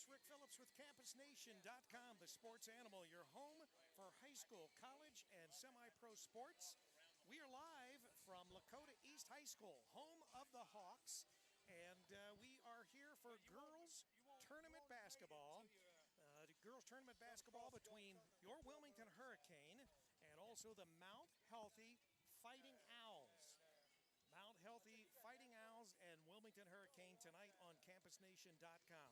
Rick Phillips with CampusNation.com, the sports animal, your home for high school, college, and semi-pro sports. We are live from Lakota East High School, home of the Hawks, and we are here for girls tournament basketball. Girls tournament basketball between your Wilmington Hurricane and also the Mount Healthy Fighting Owls. Mount Healthy Fighting Owls and Wilmington Hurricane tonight on CampusNation.com.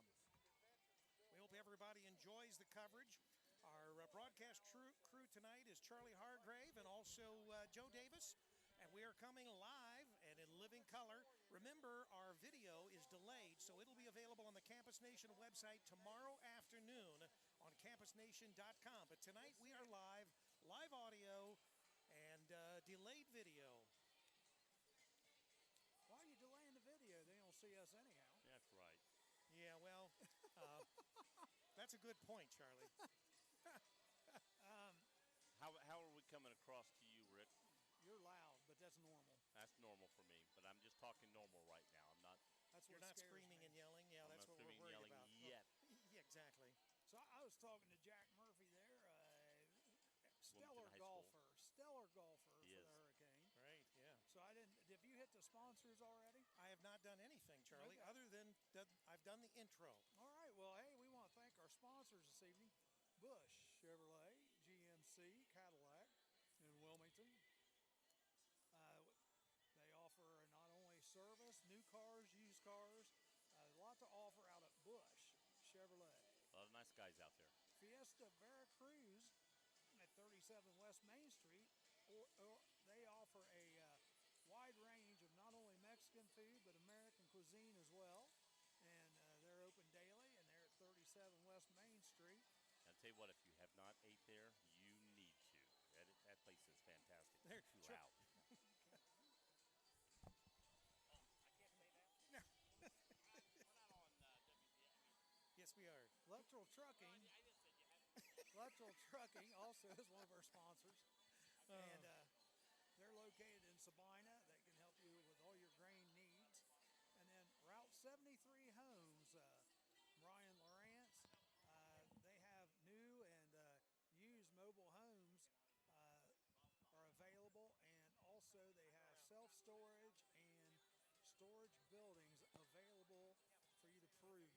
We hope everybody enjoys the coverage. Our broadcast crew tonight is Charlie Hargrave and also Joe Davis. And we are coming live and in living color. Remember, our video is delayed, so it'll be available on the Campus Nation website tomorrow afternoon on CampusNation.com. But tonight we are live audio and delayed video. Why are you delaying the video? They don't see us anyhow. That's right. Yeah, well, that's a good point, Charlie. How are we coming across to you, Rick? You're loud, but that's normal. That's normal for me, but I'm just talking normal right now. I'm not. You're not screaming and yelling. Yeah, that's what we're worried about. Yet. Yeah, exactly. So I was talking to Jack Murphy there. Stellar golfer for the Hurricane. Right, yeah. So have you hit the sponsors already? I have not done anything, Charlie, other than I've done the intro. All right, well, hey, we want to thank our sponsors this evening. Bush, Chevrolet, GMC, Cadillac in Wilmington. They offer not only service, new cars, used cars, a lot to offer out at Bush, Chevrolet. A lot of nice guys out there. Fiesta Veracruz at 37 West Main Street, they offer a wide range of not only Mexican food but American cuisine as well, and they're open daily, and they're at 37 West Main Street. I'll tell you what, if you have not ate there, you need to. That place is fantastic. They're out. I can't say that. No. We're not on WBA. Yes, we are. Electoral Trucking. I just said you had to. Electoral Trucking also is one of our sponsors, and they're located in Sabina. They can help you with all your grain needs. And then Route 73 Homes, Brian Lawrence, they have new and used mobile homes are available, and also they have self-storage and storage buildings available for you to peruse.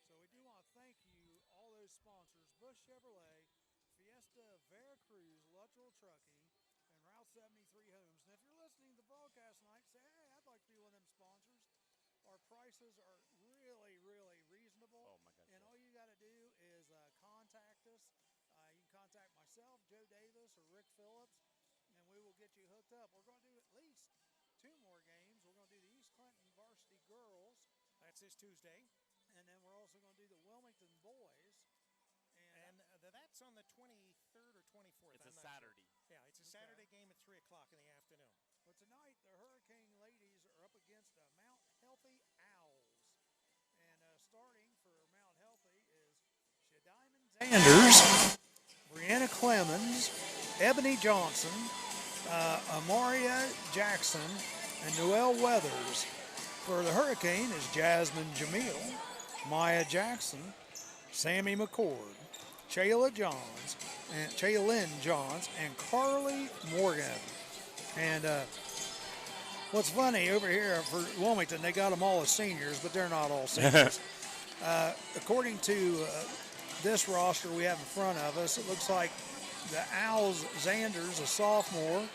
So we do want to thank you, all those sponsors, Bush Chevrolet, Fiesta Veracruz, Electoral Trucking, and Route 73 Homes. And if you're listening to the broadcast tonight, say, hey, I'd like to be one of them sponsors. Our prices are really, really reasonable. Oh, my gosh. And all you got to do is contact us. You can contact myself, Joe Davis, or Rick Phillips, and we will get you hooked up. We're going to do at least 2 more games. We're going to do the East Clinton Varsity Girls. That's this Tuesday. And then we're also going to do the Wilmington Boys. And that's on the 23rd or 24th. It's a Saturday. Sure. Yeah, it's a Saturday game at 3 o'clock in the afternoon. Well, tonight the Hurricane ladies are up against the Mount Healthy Owls. And starting for Mount Healthy is Shadiman Sanders, Brianna Clemens, Ebony Johnson, Amaria Jackson, and Noelle Weathers. For the Hurricane is Jasmine Jamil, Maya Jackson, Sammy McCord, Chaylin Johns, and Carly Morgan. And what's funny over here for Wilmington, they got them all as seniors, but they're not all seniors. According to this roster we have in front of us, it looks like the Owls, Zanders, a sophomore.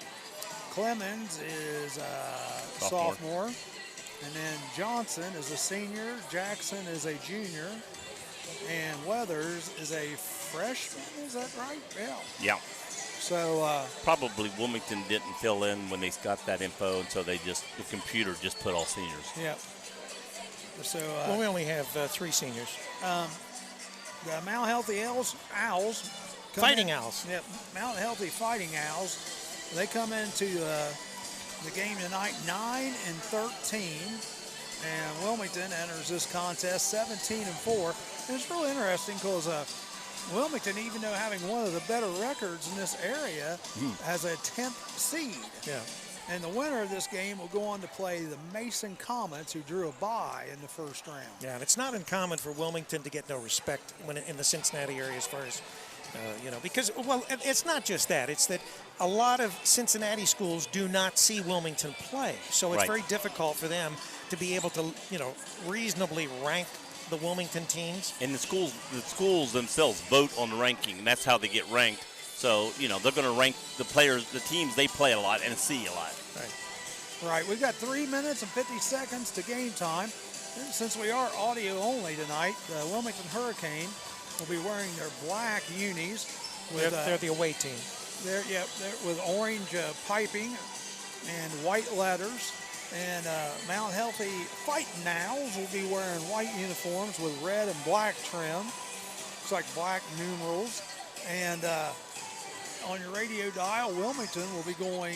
Clemens is a sophomore. And then Johnson is a senior. Jackson is a junior. And Weathers is a freshman. Is that right? Yeah. Yeah. So probably Wilmington didn't fill in when they got that info, and so the computer just put all seniors. Yeah. So well, we only have 3 seniors. The Mount Healthy Owls, Fighting Owls. Yep. Mount Healthy Fighting Owls. They come into the game tonight 9-13. And Wilmington enters this contest 17-4. And it's really interesting because Wilmington, even though having one of the better records in this area, has a 10th seed. Yeah. And the winner of this game will go on to play the Mason Comets, who drew a bye in the first round. Yeah, and it's not uncommon for Wilmington to get no respect when in the Cincinnati area as far as, because, well, it's not just that. It's that a lot of Cincinnati schools do not see Wilmington play. So it's very difficult for them to be able to, reasonably rank the Wilmington teams. And the schools themselves vote on the ranking, and that's how they get ranked. So, they're going to rank the players, the teams they play a lot and see a lot. Right. We've got 3 minutes and 50 seconds to game time. And since we are audio only tonight, the Wilmington Hurricane will be wearing their black unis. They're the away team. They're with orange piping and white letters. And Mount Healthy Fighting Owls will be wearing white uniforms with red and black trim. It's like black numerals. And on your radio dial, Wilmington will be going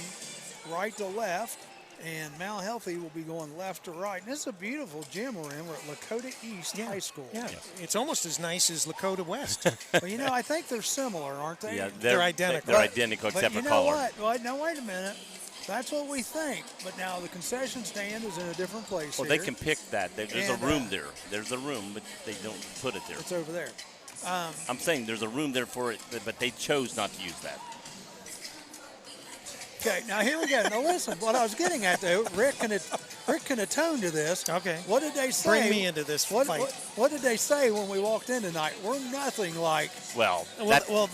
right to left, and Mount Healthy will be going left to right. And this is a beautiful gym we're in. We're at Lakota East High School. Yeah, it's almost as nice as Lakota West. Well, I think they're similar, aren't they? Yeah, they're identical. They're identical except for color. What? Well, now, wait a minute. That's what we think. But now the concession stand is in a different place Well, here. they can pick that. There's a room there. There's a room, but they don't put it there. It's over there. I'm saying there's a room there for it, but they chose not to use that. Okay, now here we go. Now listen, what I was getting at though, Rick can atone to this. Okay. What did they say? Bring me into this fight. What did they say when we walked in tonight? We're nothing like.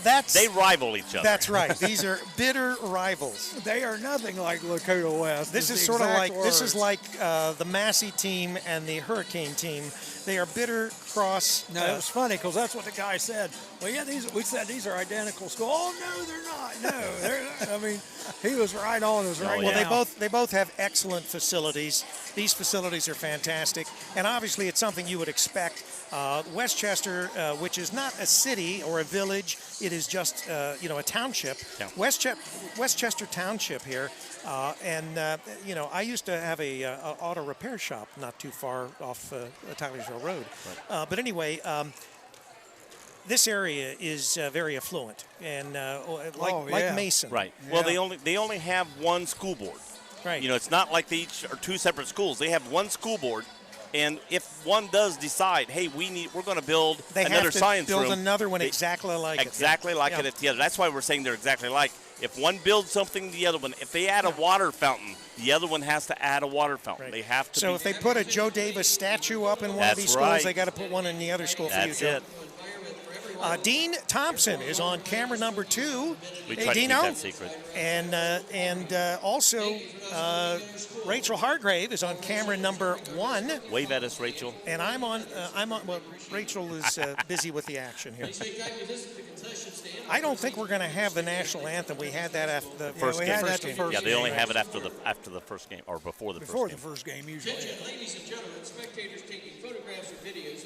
That's they rival each other. That's right. These are bitter rivals. They are nothing like Lakota West. This is sort of like the Massey team and the Hurricane team. They are bitter cross. No, it was funny because that's what the guy said. Well, yeah, we said these are identical schools. Oh no, they're not. No, I mean, he was right on. Well, they both have excellent facilities. These facilities are fantastic, and obviously it's something you would expect. Westchester, which is not a city or a village, it is just a township. Yeah. Westchester Township here, I used to have a auto repair shop not too far off Tylersville Road. Right. But anyway. This area is very affluent, and like Mason. Right. Yeah. Well, they only have one school board. Right. It's not like they each are two separate schools. They have one school board, and if one does decide, hey, we're going to build another science room, build another one exactly like it. Exactly like it at the other. That's why we're saying they're exactly like. If one builds something, the other one. If they add a water fountain, the other one has to add a water fountain. Right. They have to. So if they put a Joe Davis statue up in one of these schools, they got to put one in the other school for you, Joe. That's it. Dean Thompson is on camera number 2. We hey, tried Dino. to keep that secret. And also Rachel Hargrave is on camera number 1. Wave at us, Rachel. And I'm on. Well, Rachel is busy with the action here. I don't think we're going to have the national anthem. We had that after the first game. Yeah, they only have it after the first game or before the first game. Usually. Ladies and gentlemen, spectators taking photographs or videos.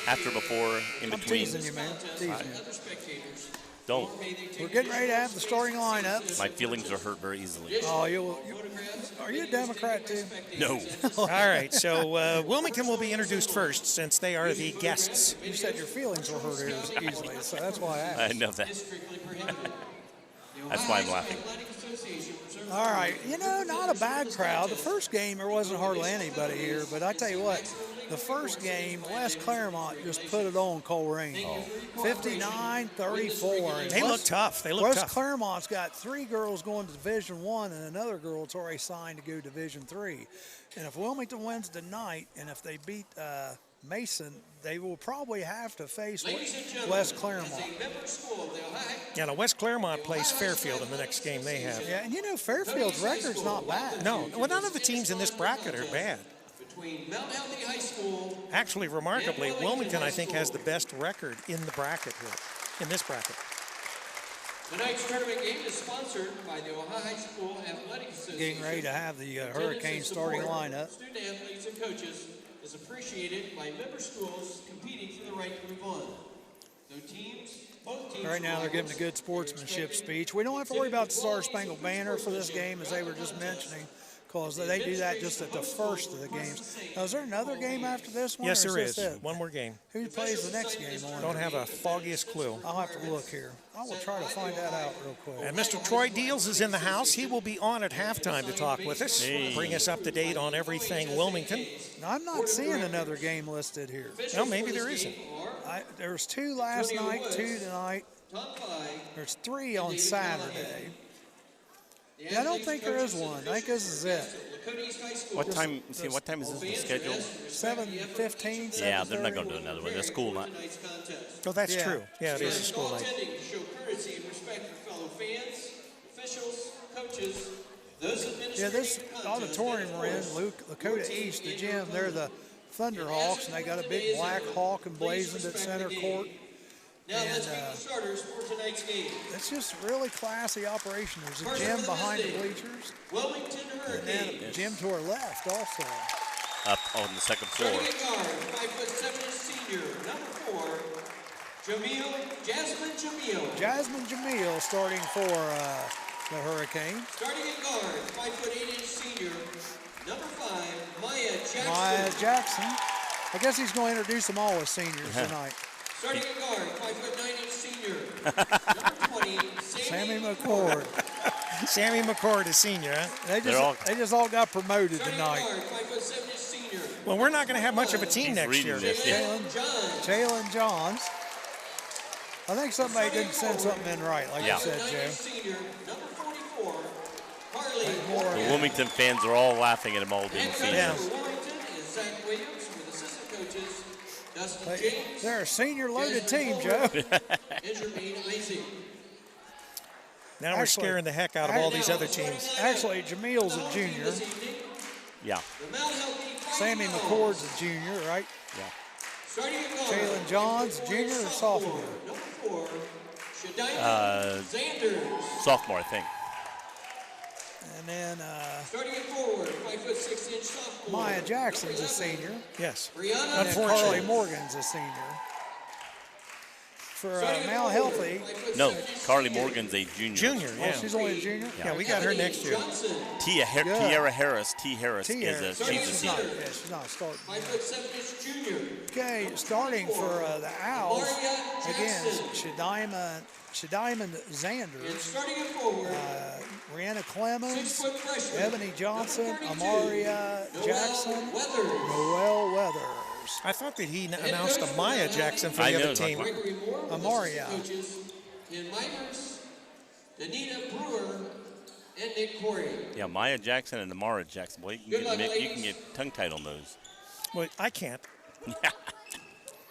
After, before, in I'm between. teasing you, man. Teasing you. Other spectators. Don't. We're getting ready to have the starting lineup. My feelings are hurt very easily. Oh, are you a Democrat too? No. All right, so Wilmington will be introduced first since they are the guests. You said your feelings were hurt easily, so that's why I asked. I know that. That's why I'm laughing. All right, not a bad crowd. The first game, there wasn't hardly anybody here, but I tell you what, the first game, West Claremont just put it on Coleraine. 59-34. They look tough. West Claremont's got 3 girls going to Division I and another girl that's already signed to go Division III. And if Wilmington wins tonight, and if they beat Mason, they will probably have to face West Claremont. Yeah, now West Claremont plays Fairfield in the next game they have. Yeah, and Fairfield's record's not bad. No, well, none of the teams in this bracket are bad. Actually, remarkably, Wilmington, I think, has the best record in the bracket here, in this bracket. Tonight's tournament game is sponsored by the Ohio High School Athletic Association. Getting ready to have the Hurricane starting lineup. Student athletes and coaches is appreciated by member schools competing for the right to move on. Both teams. Right now they're giving a good sportsmanship speech. We don't have to worry about the Star Spangled Banner for this game, as they were just mentioning. because they do that just at the first of the games. Now, is there another game after this one? Yes, or there is. this it? One more game. Who plays the next game on? Don't have a foggiest clue. I'll have to look here. I will try to find that out real quick. And Mr. Troy Deals is in the house. He will be on at halftime to talk with us, bring us up to date on everything Wilmington. Now, I'm not seeing another game listed here. Well, maybe there isn't. There was 2 last night, 2 tonight. There's 3 on Saturday. Yeah, I don't think there is one. I think this is it. What time? See, what time is this one scheduled? 7:15. Yeah, they're not going to do another one. They're school night. Oh, that's Yeah. true. Yeah, it is a school night. Show courtesy and respect for fellow fans, officials, coaches, those administrating Yeah, this the contest. auditorium we're in, Lakota East, the gym, they're the Thunderhawks, and they got a big black hawk emblazoned at center court. Now And, let's meet the starters for tonight's game. It's just really classy operation. There's a gym behind the bleachers, Wilmington and then Hurricanes. a gym to our left also. Up on the second floor. Starting at guard, 5'7" senior, number 4, Jasmine Jamil. Jasmine Jamil starting for the Hurricane. Starting at guard, 5'8" senior, number 5, Maya Jackson. Maya Jackson. I guess he's going to introduce them all as seniors tonight. Starting at guard, 5'9" senior, number 20, Sammy McCord. Sammy McCord is senior, huh? They just all got promoted Starting tonight. at guard, 5'7" senior, Well, we're not going to have much of a team next reading year. this, yeah. Jalen Johns. I think somebody didn't send something in right, like Yeah. you said, Joe. senior, number 44, Harley. The Wilmington fans are all laughing at him all being Head seniors. coach for Wilmington is Zach Williams with assistant coaches Dustin James They're a senior loaded team, Joe. and Jermaine Isaac. Now we're Actually- scaring the heck out of all these other teams. Actually, Jamil's a junior. This evening, Yeah. the Mount Healthy Sammy Fighting McCord's a junior, right? Yeah. Starting at guard, Jalen Johns, junior or sophomore? number 4, Shadiah Zanders. Sophomore, I think. And then Starting at forward, 5'6" sophomore. Maya Jackson's a senior. Yes. Brianna And then Carly Morgan's a senior. For Mount Healthy, No, Carly Morgan's a junior. Junior, oh, yeah. she's only a junior? Yeah, we got her next year. Johnson, Tiara Harris. T. Harris Tia. is a She's she's a not, senior. yeah, she's not starting. 5'7" junior. Okay, starting for the Owls, Maria again, Jackson. Shadiman And Zanders, starting at forward, Rihanna Clemens, 6-foot freshman, Ebony Johnson, number 32, Amaria Noel Jackson, Weathers. Noel Weathers. I thought that he announced a Maya Jackson for I the know, other team. Gregory Moore with Amaria. assistant coaches Ken Mivers, Danita Brewer, and Nick Corey. Yeah, Maya Jackson and Amara Jackson. Boy, Good luck, you ladies. can get tongue-tied on those. Well, I can't.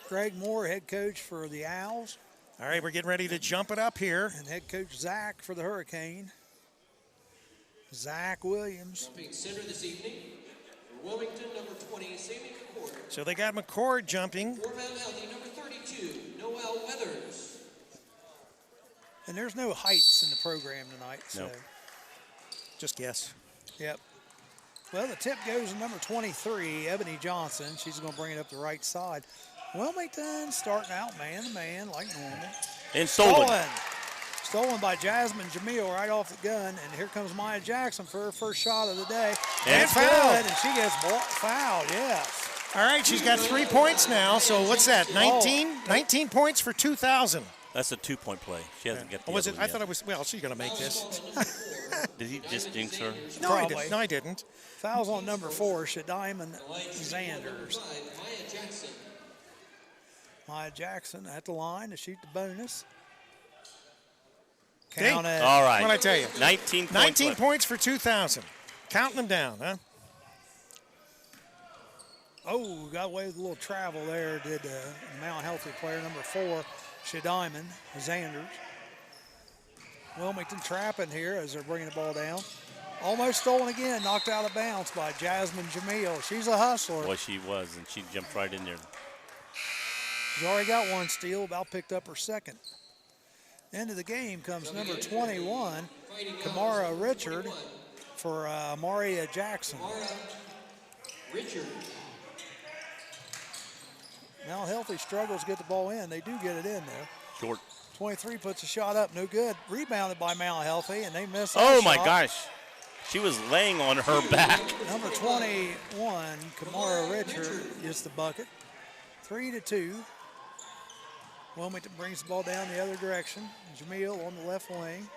Greg Moore, head coach for the Owls, All right, we're getting ready to jump it up here. and head coach Zach for the Hurricane. Zach Williams. Jumping center this evening for Wilmington, number 20, Sammy McCord. So they got McCord jumping. For Mount Healthy, number 32, Noel Weathers. And there's no heights in the program tonight. So, No. Just guess. yep. Well, the tip goes to number 23, Ebony Johnson. She's going to bring it up the right side. Wilmington starting out man-to-man like normal. And stolen. Stolen by Jasmine Jamil right off the gun. And here comes Maya Jackson for her first shot of the day. And it's fouled. good, and she gets fouled, yes. All right, she's got 3 points now. So what's that? 19? 19 points for 2,000. That's a 2-point play. She hasn't got the Oh, was other it? one I thought yet. it was. Well, she's going to make this. Did he just jinx her? No, I Probably. didn't. No, I didn't. Fouls on number 4, Shadiman Zanders. 5, Maya Jackson. Maya Jackson at the line to shoot the bonus. Okay. Count it. All right. What'd I tell you? 19 points. 19 left. points for 2,000. Counting them down, huh? Oh, got away with a little travel there. Did Mount Healthy player number 4, Shadiman Zanders. Wilmington trapping here as they're bringing the ball down. Almost stolen again, knocked out of bounds by Jasmine Jamil. She's a hustler. Boy, she was, and she jumped right in there. She's already got one steal, about picked up her second. End of the game comes number 21, Kamara Richard for Maria Jackson. Richard. Mount Healthy struggles to get the ball in. They do get it in there. Short. 23 puts a shot up, no good. Rebounded by Mount Healthy, and they miss. Oh, that my shot. gosh. She was laying on her back. Number 21, Kamara Richard, gets the bucket. 3-2. Wilmington brings the ball down the other direction. Jamil on the left wing.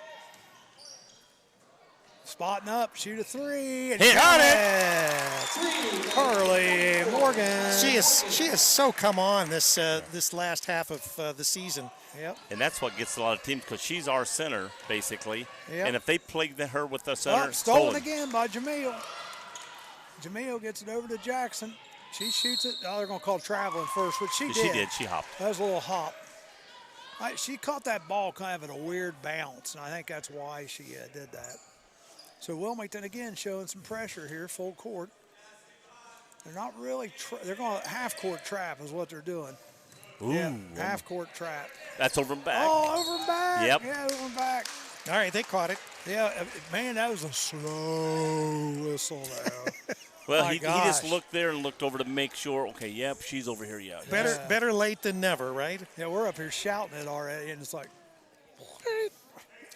Spotting up, shoot a three. And Got it! Carly Morgan. She is so come on this last half of the season. Yep. And that's what gets a lot of teams because she's our center, basically. Yep. And if they play her with the center, Stolen again by Jamil. Jamil gets it over to Jackson. She shoots it. Oh, they're going to call traveling first, which she did. She did. She hopped. That was a little hop. She caught that ball kind of at a weird bounce, and I think that's why she did that. So Wilmington, again, showing some pressure here, full court. They're not really they're going to half-court trap is what they're doing. Ooh. Yeah, half-court trap. That's over and back. Oh, over and back. Yep. Yeah, over and back. All right, they caught it. Yeah, man, that was a slow whistle there. Well, My he gosh. just looked there and looked over to make sure, okay, yep, she's over here, yeah. Better late than never, right? Yeah, we're up here shouting it already, and it's like,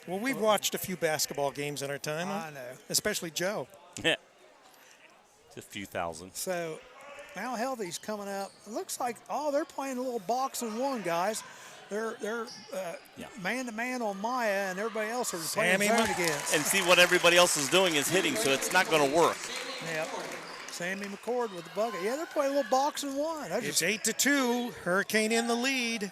Well, we've watched a few basketball games in our time. I know. Especially Joe. Yeah. Just a few thousand. So Mount Healthy's coming up. It looks like, they're playing a little boxing one, guys. They're man-to-man on Maya, and everybody else are playing zone against. And see what everybody else is doing is hitting, so it's not going to work. Yep. Sammy McCord with the bucket. Yeah, they're playing a little boxing one. It's 8-2. Hurricane in the lead.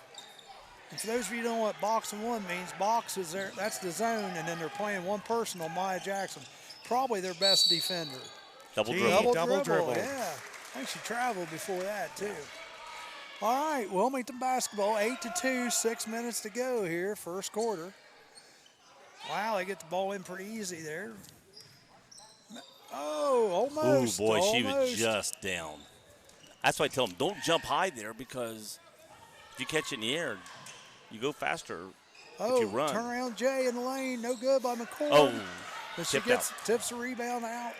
And for those of you who don't know what boxing one means, box is there. That's the zone, and then they're playing one person on Maya Jackson, probably their best defender. Double dribble. Double dribble. Yeah, I think she traveled before that too. All right, Wilmington basketball, 8-2, 6 minutes to go here, first quarter. Wow, they get the ball in pretty easy there. Oh, almost. Oh, boy, she was almost. just down. That's why I tell them, don't jump high there because if you catch it in the air, you go faster if you run. Turn around Jay in the lane, no good by McCord. Oh, But she tips the rebound out.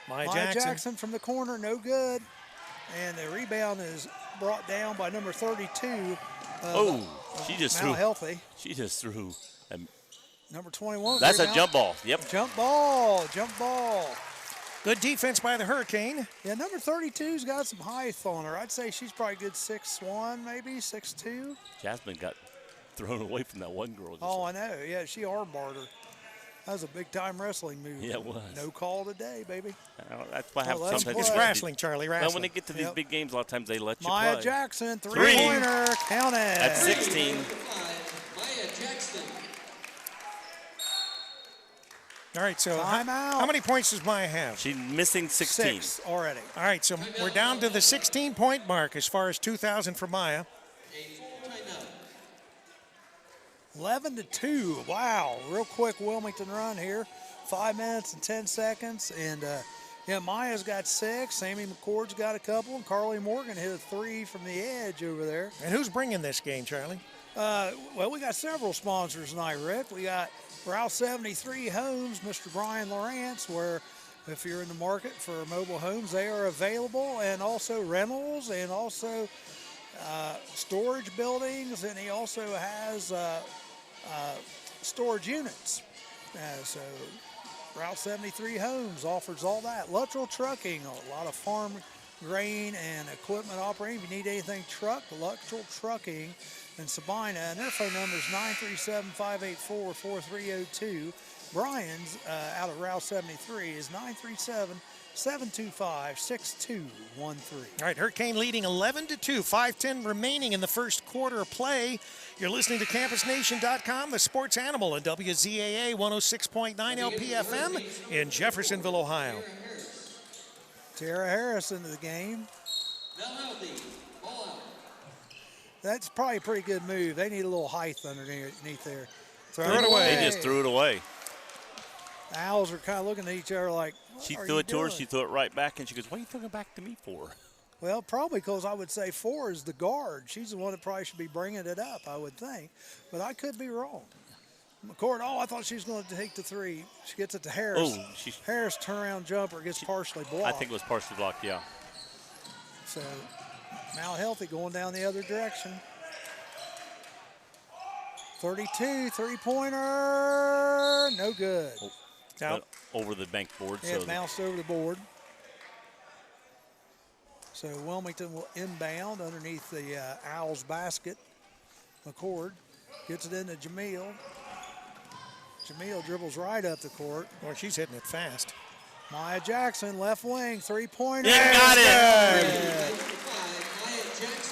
Maya Jackson from the corner, no good. And the rebound is brought down by number 32. She just Mount threw. Healthy. She just threw. Number 21. That's rebound. a jump ball. Yep. Jump ball. Good defense by the Hurricane. Yeah, number 32's got some height on her. I'd say she's probably good 6'1", maybe 6'2". Jasmine got thrown away from that one girl. Oh, I know. Yeah, she armbarred her. That was a big-time wrestling move. Yeah, it was. No call today, baby. That's what happens let's sometimes. It's wrestling, Charlie, wrestling. Well, when they get to these big games, a lot of times they let you Maya play. Jackson, three-pointer, count it. That's 16. Maya Jackson. All right, so Timeout. how many points does Maya have? She's missing 16. 6 already. All right, so we're down to the 16-point mark as far as 2,000 for Maya. 11-2. Wow, real quick Wilmington run here. 5 minutes and 10 seconds. And, Maya's got 6. Sammy McCord's got a couple. And Carly Morgan hit a 3 from the edge over there. And who's bringing this game, Charlie? Well, we got several sponsors tonight, Rick. We got Route 73 Homes, Mr. Brian Lawrence, where if you're in the market for mobile homes, they are available, and also rentals and also storage buildings, and he also has storage units. So Route 73 Homes offers all that. Luttrell Trucking, a lot of farm grain and equipment operating. If you need anything trucked, Luttrell Trucking in Sabina, and their phone number is 937-584-4302. Brian's out of Route 73 is 937-725-6213. All right, Hurricane leading 11-2, 5:10 remaining in the first quarter of play. You're listening to CampusNation.com, the sports animal, and WZAA 106.9 LPFM in Jeffersonville, Ohio. Tara Harris into the game. That's probably a pretty good move. They need a little height underneath there. Throw it away. They just threw it away. The Owls are kind of looking at each other like, She threw it to her. She threw it right back, and she goes, what are you throwing it back to me for? Well, probably because I would say 4 is the guard. She's the one that probably should be bringing it up, I would think. But I could be wrong. McCord, I thought she was going to take the 3. She gets it to Harris. Oh, Harris turnaround jumper gets partially blocked. I think it was partially blocked, yeah. So Mount Healthy going down the other direction. 32, three-pointer, no good. but over the bank board. Yeah, it bounced over the board. So Wilmington will inbound underneath the Owls basket. McCord gets it into Jamil. Jamil dribbles right up the court. Boy, she's hitting it fast. Maya Jackson, left wing, three-pointer. Yeah, got it.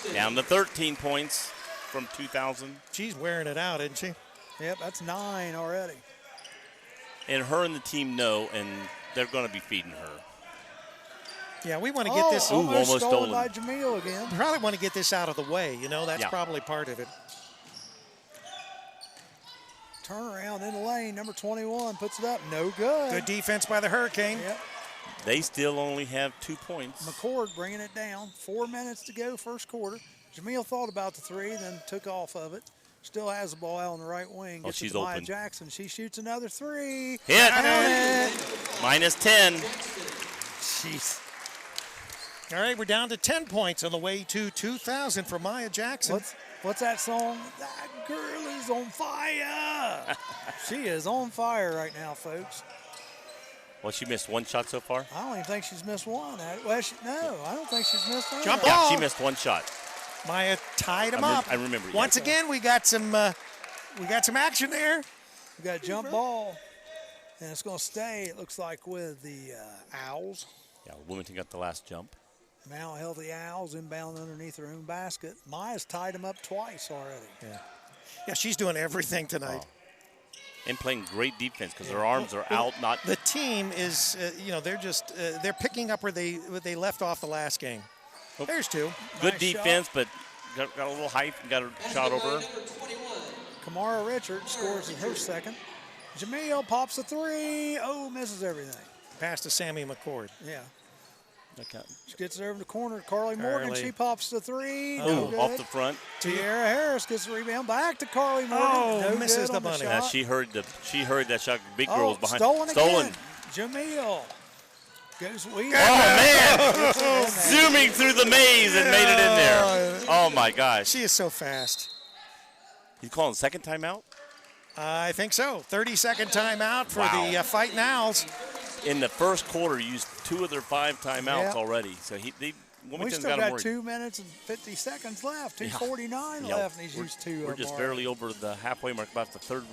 Good. Down to 13 points from 2000. She's wearing it out, isn't she? Yep, that's 9 already. And her and the team know, and they're going to be feeding her. Yeah, we want to get this. Almost stolen by Jamil again. Probably want to get this out of the way. You know, that's probably part of it. Turnaround in the lane, number 21 puts it up, no good. Good defense by the Hurricane. Yep. They still only have 2 points. McCord bringing it down. 4 minutes to go, first quarter. Jamil thought about the three, then took off of it. Still has the ball out on the right wing. Gets she's it to Maya open. Jackson. She shoots another three. Hit. It. Minus 10. Jeez. All right, we're down to 10 points on the way to 2,000 for Maya Jackson. What's that song? That girl is on fire. She is on fire right now, folks. Well, she missed 1 shot so far. I don't even think she's missed one. Well, no, I don't think she's missed one. Jump Yeah, ball. she missed 1 shot. Maya tied them up. I remember. Once again, we got some action there. We got a jump ball, and it's going to stay, it looks like, with the Owls. Yeah, Wilmington got the last jump. Mount Healthy Owls inbound underneath their own basket. Maya's tied them up twice already. Yeah, she's doing everything tonight. And playing great defense because their arms are out. Not the team is, they're just they're picking up where they left off the last game. There's 2. Good Nice defense, but got a little height and got a shot over her. Kamara Richards scores her second. Jamil pops a three. Oh, misses everything. Pass to Sammy McCord. Yeah. Okay. She gets it over the corner. Carly Morgan, Carly. she pops the three. Oh, No good. off the front. Tiara Harris gets the rebound. Back to Carly Morgan. Oh, no misses good the on bunny. Yeah, shot. she heard that shot. Big girls behind. Stolen again. Jamil. Goes weak. Oh, man. Zooming through the maze and made it in there. Oh, my gosh. She is so fast. He's calling second timeout? I think so. 30-second timeout for Wow. the Fighting Owls. In the first quarter, used 2 of their 5 timeouts Yeah. already. So We Wilmington's still got him got worried. 2 minutes and 50 seconds left. 2:49 Yeah, left, and he's used 2 We're of just them barely over the halfway mark, about the third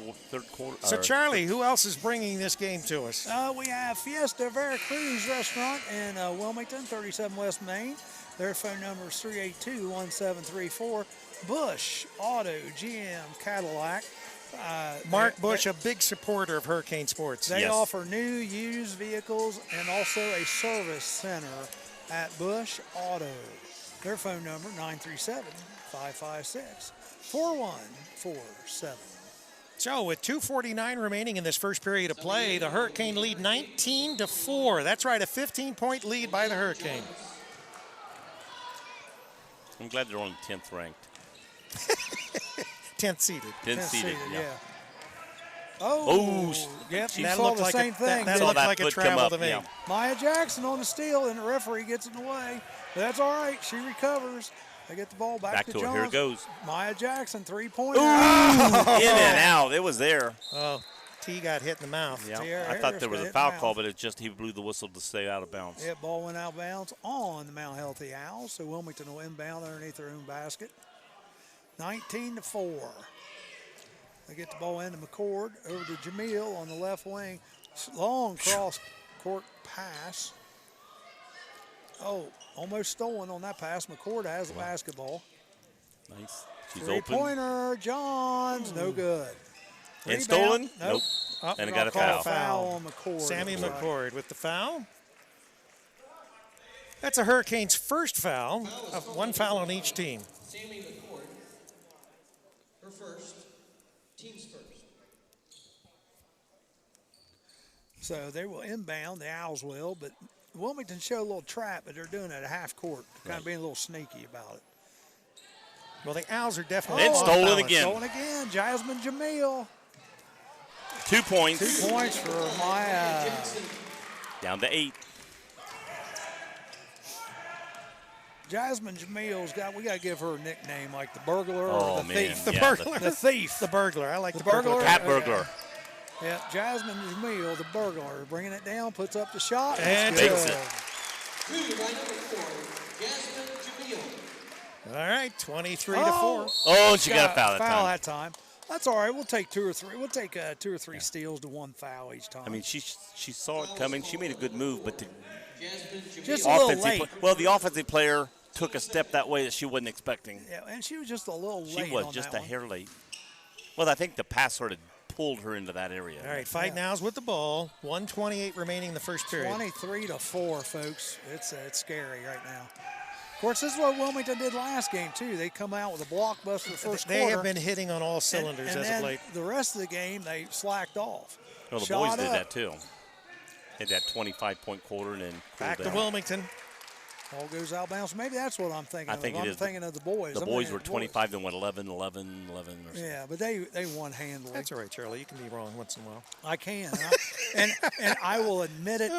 quarter. So, Charlie, who else is bringing this game to us? We have Fiesta Veracruz Restaurant in Wilmington, 37 West Main. Their phone number is 382-1734. Bush Auto, GM, Cadillac. Mark Bush, a big supporter of Hurricane Sports. They Yes. offer new, used vehicles and also a service center at Bush Auto. Their phone number, 937-556-4147. So, with 2:49 remaining in this first period of play, the Hurricane lead 19-4. That's right, a 15-point lead by the Hurricane. I'm glad they're only 10th ranked. 10th seeded. 10th seeded, yeah. Oh, yep, you That saw looked the like same thing. that Saw looked that like a foot come travel up, to me. yeah. Maya Jackson on the steal, and the referee gets in the way. But that's all right. She recovers. They get the ball back to to her. Jones. Here it goes. Maya Jackson, three-pointer. In and out. It was there. Oh, T got hit in the mouth. Yeah. Tierra I thought Harris there was got a hit foul in the call, mouth. but it just he blew the whistle to stay out of bounds. Yeah, ball went out of bounds on the Mount Healthy Owls. So Wilmington will inbound underneath their own basket. 19-4. They get the ball into McCord, over to Jamil on the left wing. Long cross-court pass. Oh, almost stolen on that pass. McCord has the basketball. Nice. She's open. Three-pointer, Johns, no good. And Rebound, stolen? Nope. Oh, And it They're got a gonna call foul. on McCord. Sammy it looks like. McCord with the foul. That's a Hurricane's first foul. One foul on each team. Sammy McCord, her first, team's first. So they will inbound, the Owls will, but Wilmington showed a little trap, but they're doing it at half court, kind of being a little sneaky about it. Well, the Owls are definitely And off stolen balance. again. Stolen again, Jasmine Jamil. 2 points. 2 points for Maya. Down to 8. Jasmine Jamil's we got to give her a nickname like the burglar Oh, or the man. thief. The Yeah, burglar. The thief. The burglar. I like the burglar. burglar. Cat burglar. Yeah, Jasmine Jamil, the burglar, bringing it down, puts up the shot. And makes good. it. Two by number 4, Jasmine Jamil. All right, 23 to 4. Oh, she got a foul that Foul time. that time. That's all right. We'll take 2 or 3. We'll take 2 or 3 steals to 1 foul each time. I mean, she saw it coming. She made a good move, but the Jasmine Jamil. just a little offensive late. the offensive player took a step that way that she wasn't expecting. Yeah, and she was just a little late. She was on just that a one. hair late. Well, I think the pass sort of pulled her into that area. All right, Fight Now's with the ball. 1:28 remaining in the first period. 23 to 4, folks. It's scary right now. Of course, this is what Wilmington did last game too. They come out with a blockbuster first They quarter. have been hitting on all cylinders and as then of late. the rest of the game they slacked off. Well, the Shot boys did up. that too. Had that 25-point quarter and then Back cooled to down. Wilmington. Ball goes out of bounds. Maybe that's what I'm thinking I of. think it I'm is. thinking of the boys. The I'm boys thinking were of the 25, then went 11, 11, 11 or something. Yeah, but they won handily. That's all right, Charlie. You can be wrong once in a while. I can. and I will admit it.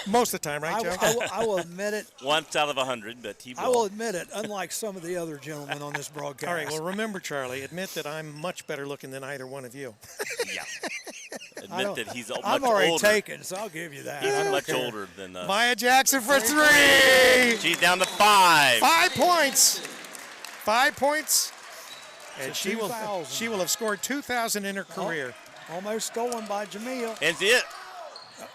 Most of the time, right, Joe? I will admit it. Once out of 100, but he will. I will admit it, unlike some of the other gentlemen on this broadcast. All right, well, remember, Charlie, admit that I'm much better looking than either one of you. Yeah. Admit that he's much I'm already older. taken, so I'll give you that. He's I don't much care. older than us. Maya Jackson for 3. She's down to 5. 5 points. 5 points. And So she will 2,000. have scored 2,000 in her career. Almost stolen by Jamil. And it.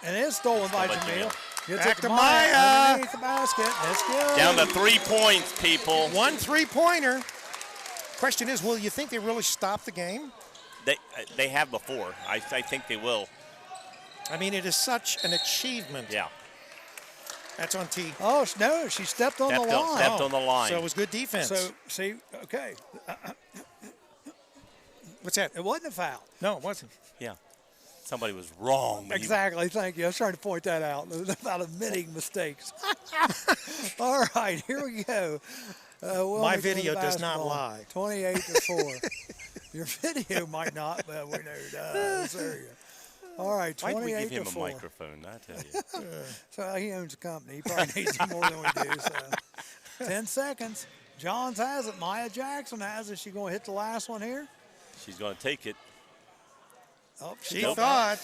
And is stolen by by Jamil. Gets Back it to Maya. Underneath the basket. That's good. Down to 3 points, people. 1 3-pointer. Question is, will you think they really stop the game? They have before. I think they will. I mean, it is such an achievement. Yeah. That's on T. Oh, no, she stepped on the line. Stepped on the line. So it was good defense. So, see, okay. What's that? It wasn't a foul. No, it wasn't. Yeah. Somebody was wrong. when he- Exactly. Thank you. I was trying to point that out about admitting mistakes. All right, here we go. My video does not lie. 28 to 4. Your video might not, but we know it does. There you go. All right, Why'd we 28 give him to a 4. microphone? I tell you. So he owns a company. He probably needs it more than we do. So 10 seconds. Johns has it. Maya Jackson has it. She going to hit the last one here? She's going to take it. Oh, She got thought.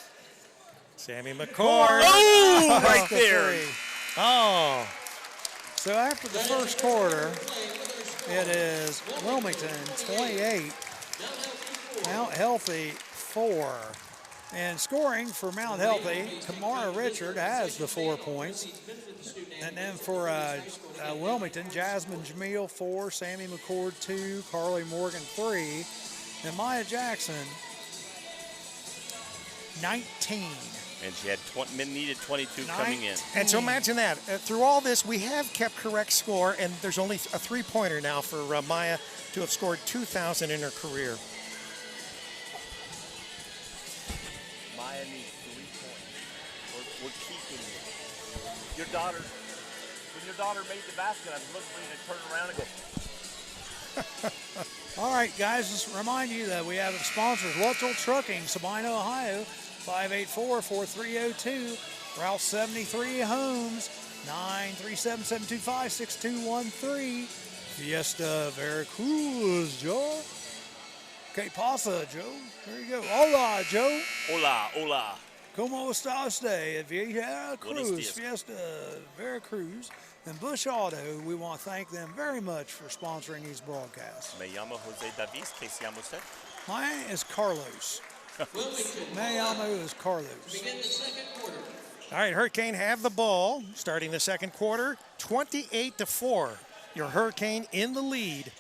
Sammy McCord. Oh, right the there. three. Oh. So after the first quarter, it is Wilmington 28, Mount Healthy 4. And scoring for Mount Healthy, Kamara Richard has the 4 points. And then for Wilmington, Jasmine Jamil 4, Sammy McCord 2, Carly Morgan 3, and Maya Jackson 19. And she had needed 22 coming in. And so imagine that. Through all this, we have kept correct score, and there's only a 3-pointer now for Maya to have scored 2,000 in her career. Maya needs 3 points. We're keeping it. Your daughter, when your daughter made the basket, I was looking for you to turn around and go. All right, guys, just remind you that we have sponsors, Luttrell Trucking, Sabina, Ohio, 584-4302, Route 73 Homes, 937-725-6213, Fiesta Veracruz, Joe. Que pasa, Joe? There you go. Hola, Joe. Hola, hola. Como está usted? Vieja Buenos Cruz, dias. Fiesta Veracruz, and Bush Auto. We want to thank them very much for sponsoring these broadcasts. Me llamo Jose Davis. ¿Qué se llama usted? Mine is Carlos. Wilmington, Mayamo is Carlos. begin the second quarter. All right, Hurricane have the ball starting the second quarter, 28 to 4. Your Hurricane in the lead.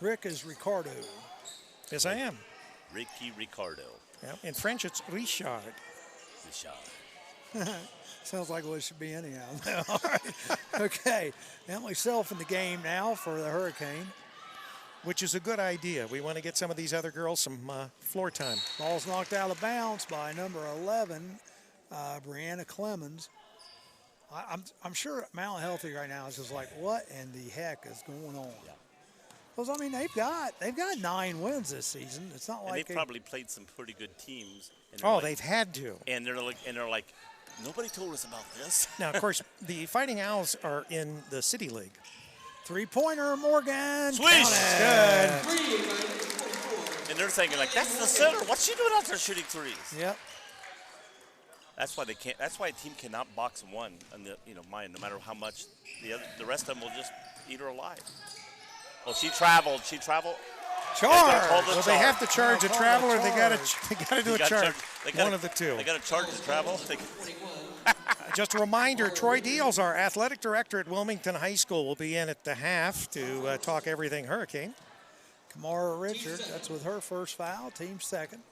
Rick is Ricardo. Yes, I am. Ricky Ricardo. Yeah. In French, it's Richard. Richard. Sounds like what it should be anyhow. All right. Okay. Emily Self in the game now for the Hurricane. Which is a good idea. We want to get some of these other girls some floor time. Ball's knocked out of bounds by number 11, Brianna Clemens. I'm sure Mount Healthy right now is just like, what in the heck is going on? Because I mean, they've got 9 wins this season. It's not And like they've probably played some pretty good teams. And Oh, like, they've had to. And they're like, nobody told us about this. Now, of course, the Fighting Owls are in the City League. 3-pointer Morgan. Swish! Count it. Good. And And they're thinking, like, that's the center. What's she doing out there shooting threes? Yep. That's why they can't. That's why a team cannot box one. And Maya, no matter how much the rest of them will just eat her alive. Well, she traveled. Charge. Well, they have to charge a travel, or they got to do a charge. One of the two. They got to charge the travel. Just a reminder, Troy Deals, our athletic director at Wilmington High School, will be in at the half to talk everything Hurricane. Kamara Richard, that's with her first foul, team second.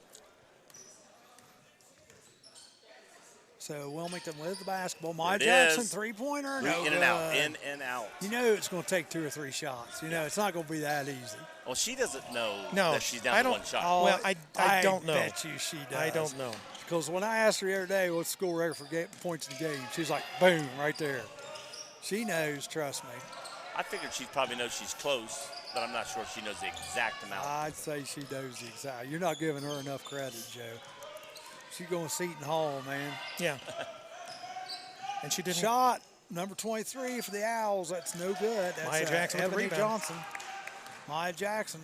So Wilmington with the basketball. Maya Jackson, three-pointer. No in and out, in and out. You know it's going to take 2 or 3 shots. You know it's not going to be that easy. Well, she doesn't know that she's down to one shot. Well, I don't know. I bet you she does. I don't know. Because when I asked her the other day what's the school record for points in the game, she's like, boom, right there. She knows, trust me. I figured she probably knows she's close, but I'm not sure she knows the exact amount. I'd say she knows the exact. You're not giving her enough credit, Joe. She's going Seton Hall, man. Yeah. And she didn't. Shot, number 23 for the Owls. That's no good. That's Maya Jackson with the Ebony rebound. Johnson. Maya Jackson,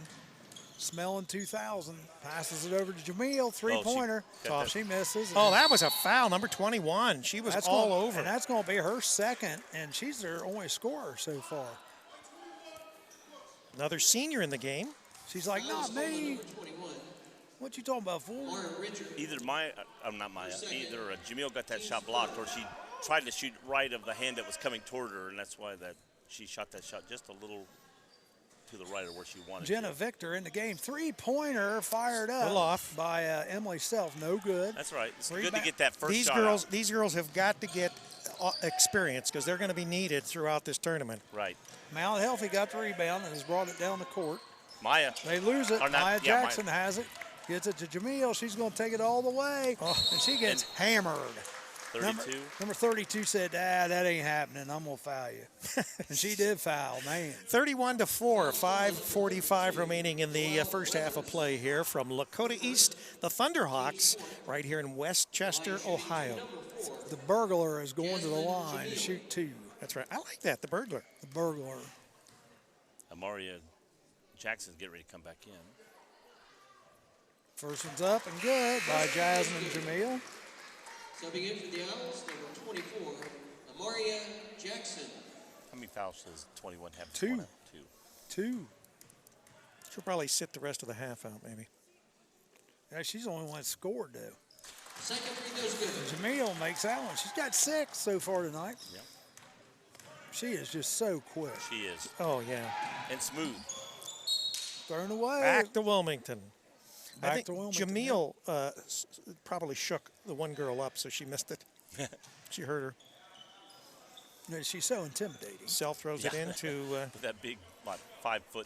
smelling 2,000. Passes it over to Jamil, three-pointer. She misses. Oh, that was a foul, number 21. She was all over. And that's going to be her second, and she's their only scorer so far. Another senior in the game. She's like, not me. What you talking about, fool? Either Jamil got that shot blocked, or she tried to shoot right of the hand that was coming toward her, and that's why she shot that shot just a little to the right of where she wanted. Jenna Victor in the game. Three-pointer fired up off by Emily Self. No good. That's right. It's good to get that first shot. These girls have got to get experience because they're going to be needed throughout this tournament. Right. Mount Healthy got the rebound and has brought it down the court. Maya. They lose it. Maya Jackson has it. Gets it to Jamil. She's going to take it all the way. And she gets hammered. 32. Number 32 said, that ain't happening. I'm going to foul you. And she did foul, man. 31-4, 5:45 remaining in the first half of play here from Lakota East, the Thunderhawks, right here in Westchester, Ohio. The burglar is going to the line to shoot 2. That's right. I like that, the burglar. The burglar. Amaria Jackson's getting ready to come back in. First one's up and good by Jasmine Jamil. Subbing in for the Owls, number 24, Amaria Jackson. How many fouls does 21 have? 2. 2. She'll probably sit the rest of the half out, maybe. Yeah, she's the only one that scored, though. Second free throw's good. Jamil makes that one. She's got 6 so far tonight. Yep. She is just so quick. She is. Oh, yeah. And smooth. Thrown away. Back to Wilmington. Back I think to Wilmington. Jamil probably shook the one girl up, so she missed it. She hurt her. No, she's so intimidating. Self throws it into. With that big, 5'2".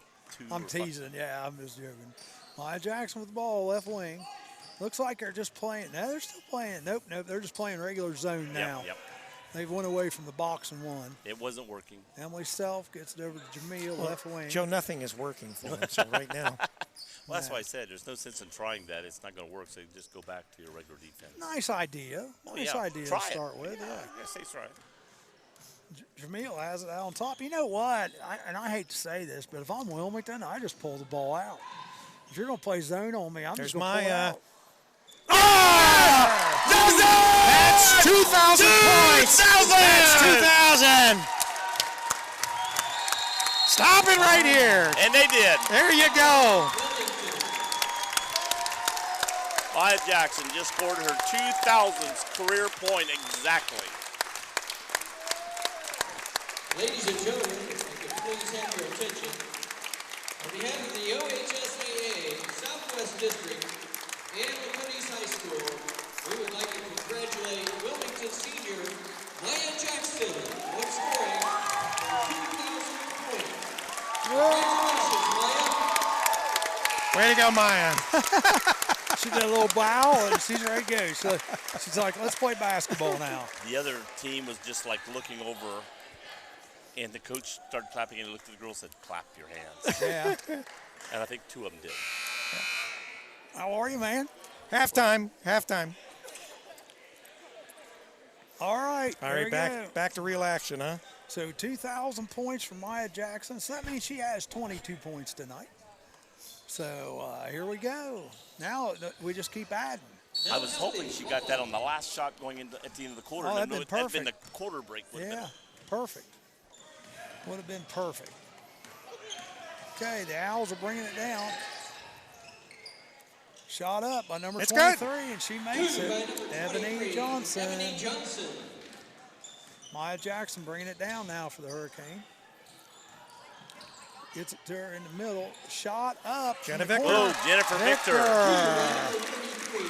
I'm teasing. Yeah, I'm just joking. Maya Jackson with the ball, left wing. Looks like they're just playing. No, they're still playing. Nope. They're just playing regular zone now. Yep. They've went away from the box and won. It wasn't working. Emily Self gets it over to Jamil, left wing. Joe, nothing is working for him, so right now. Well, that's why I said there's no sense in trying that. It's not going to work, so you just go back to your regular defense. Nice idea. Nice idea to start with. Yeah, I guess he's right. Jamil has it out on top. You know what? I hate to say this, but if I'm Wilmington, I just pull the ball out. If you're going to play zone on me, I'm just going to pull it out. That's 2,000 points. That's 2,000. Stop it right here. And they did. There you go. Maya Jackson just scored her 2,000th career point exactly. Ladies and gentlemen, if you could please have your attention. On behalf of the OHSAA Southwest District and Lakota East High School, we would like to congratulate Wilmington senior Maya Jackson on scoring 2,000 points. Congratulations, Maya. Way to go, Maya. She did a little bow, and she's ready to go. So she's like, let's play basketball now. The other team was just like looking over, and the coach started clapping, and he looked at the girls and said, clap your hands. Yeah. And I think 2 of them did. How are you, man? Halftime. All right. All right, back to real action, huh? So 2,000 points from Maya Jackson. So that means she has 22 points tonight. So here we go. Now we just keep adding. I was hoping she got that on the last shot going into at the end of the quarter. Oh, that'd been That'd been perfect. the quarter break. Yeah, perfect. Would have been perfect. Okay, the Owls are bringing it down. Shot up by number 23, and she makes it. Ebony Johnson. Maya Jackson bringing it down now for the Hurricane. Gets it to her in the middle. Shot up. Jennifer Victor.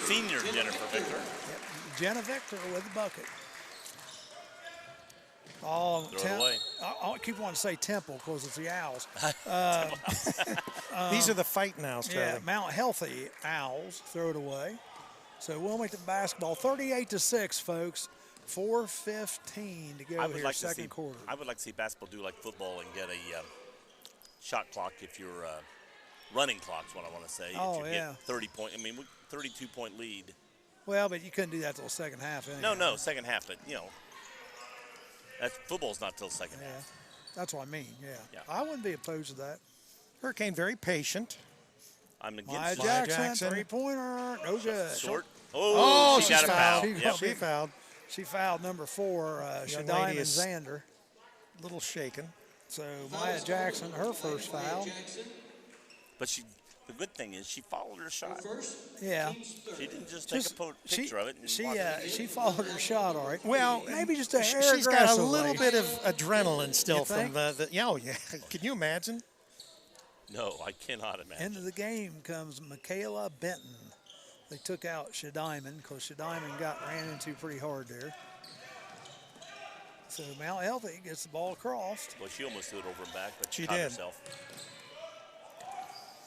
Senior Jennifer Victor. Yep. Jenna Victor with the bucket. Oh, Throw it away. I keep wanting to say Temple because it's the Owls. These are the fighting Owls, Charlie. Yeah, Mount Healthy Owls throw it away. So Wilmington basketball, 38-6, folks. 4:15 to go here, second quarter. I would like to see basketball do like football and get a shot clock if you're running clock's what I want to say. Oh, if you yeah. get 30 point, 32-point lead. Well, but you couldn't do that till the second half anyway. No, second half, but, football's not till second half. That's what I mean, yeah. Yeah. I wouldn't be opposed to that. Hurricane very patient. I'm Maya against Jackson, three-pointer, no good. Short. Oh, she got a foul. She fouled. She fouled number 4, Young Shadiman lady is Zander. A little shaken. So Maya Jackson, her first foul. But the good thing is she followed her shot. Yeah. She didn't just take a picture of it. And She followed her shot, all right. Well, maybe just a hair she's got a aggressively. little bit of adrenaline still You from think? yeah. Can you imagine? No, I cannot imagine. Into the game comes Michaela Benton. They took out Shadiman because Shadiman ran into pretty hard there. So Mount Healthy gets the ball across. Well, she almost threw it over and back, but She caught did. herself.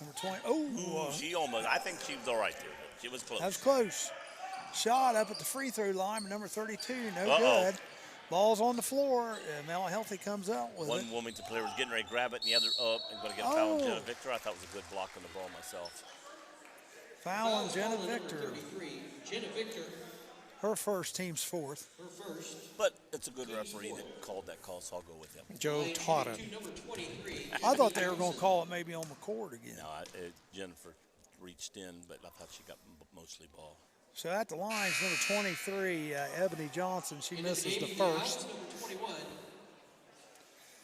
Number 20. Oh, She almost. I think she was all right there, but she was close. that was close. Shot up at the free throw line, but number 32, no Uh-oh. good. Ball's on the floor. Mount Healthy comes out with One it. Wilmington player was getting ready to grab it, and the other up and going to get a foul on Oh. Jenna Victor. I thought it was a good block on the ball myself. Foul on Jenna Victor. Jenna Victor, Her first, team's fourth. her first. But it's a good referee that called that call, so I'll go with him. Joe Taughton. Number 23. I thought they were going to call it maybe on McCord again. No, Jennifer reached in, but I thought she got mostly ball. So at the lines, number 23, Ebony Johnson. She Into misses the game, first. Number 21,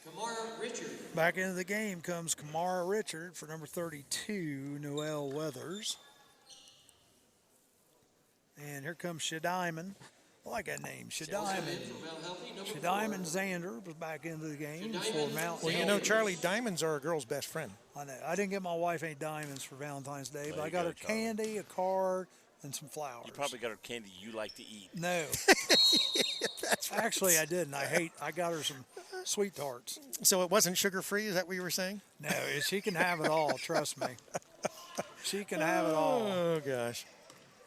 Kamara Richard. Back into the game comes Kamara Richard for number 32, Noelle Weathers. And here comes Shadiman. I like that name, Shadiman. Shadiman Zander was back into the game for Mount Well, Healthy. Charlie, diamonds are a girl's best friend. I know. I didn't get my wife any diamonds for Valentine's Day, but There I you got go, her Charlie. candy, a card, and some flowers. You probably got her candy you like to eat. No. That's right. Actually, I didn't. I got her some sweet tarts. So it wasn't sugar-free, is that what you were saying? No, she can have it all, trust me. She can have it all. Oh, gosh.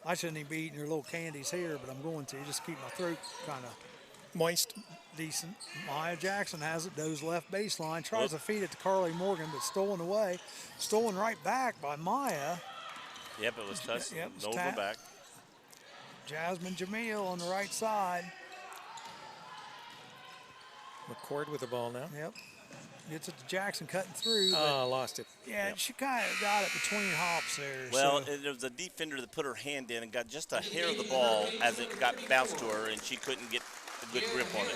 I shouldn't even be eating your little candies here, but I'm going to just keep my throat kind of Moist. decent. Maya Jackson has it, goes left baseline, tries to feed it to Carly Morgan, but stolen away. Stolen right back by Maya. Yep, it was touched. Yep, it's no tapped. back. Jasmine Jamil on the right side. McCord with the ball now. Yep. Gets it to Jackson cutting through. But Oh, lost it. yeah, Yep. she kind of got it between hops there. Well, so. there was a defender that put her hand in and got just a hair of the ball as it got bounced to her, and she couldn't get a good grip on it.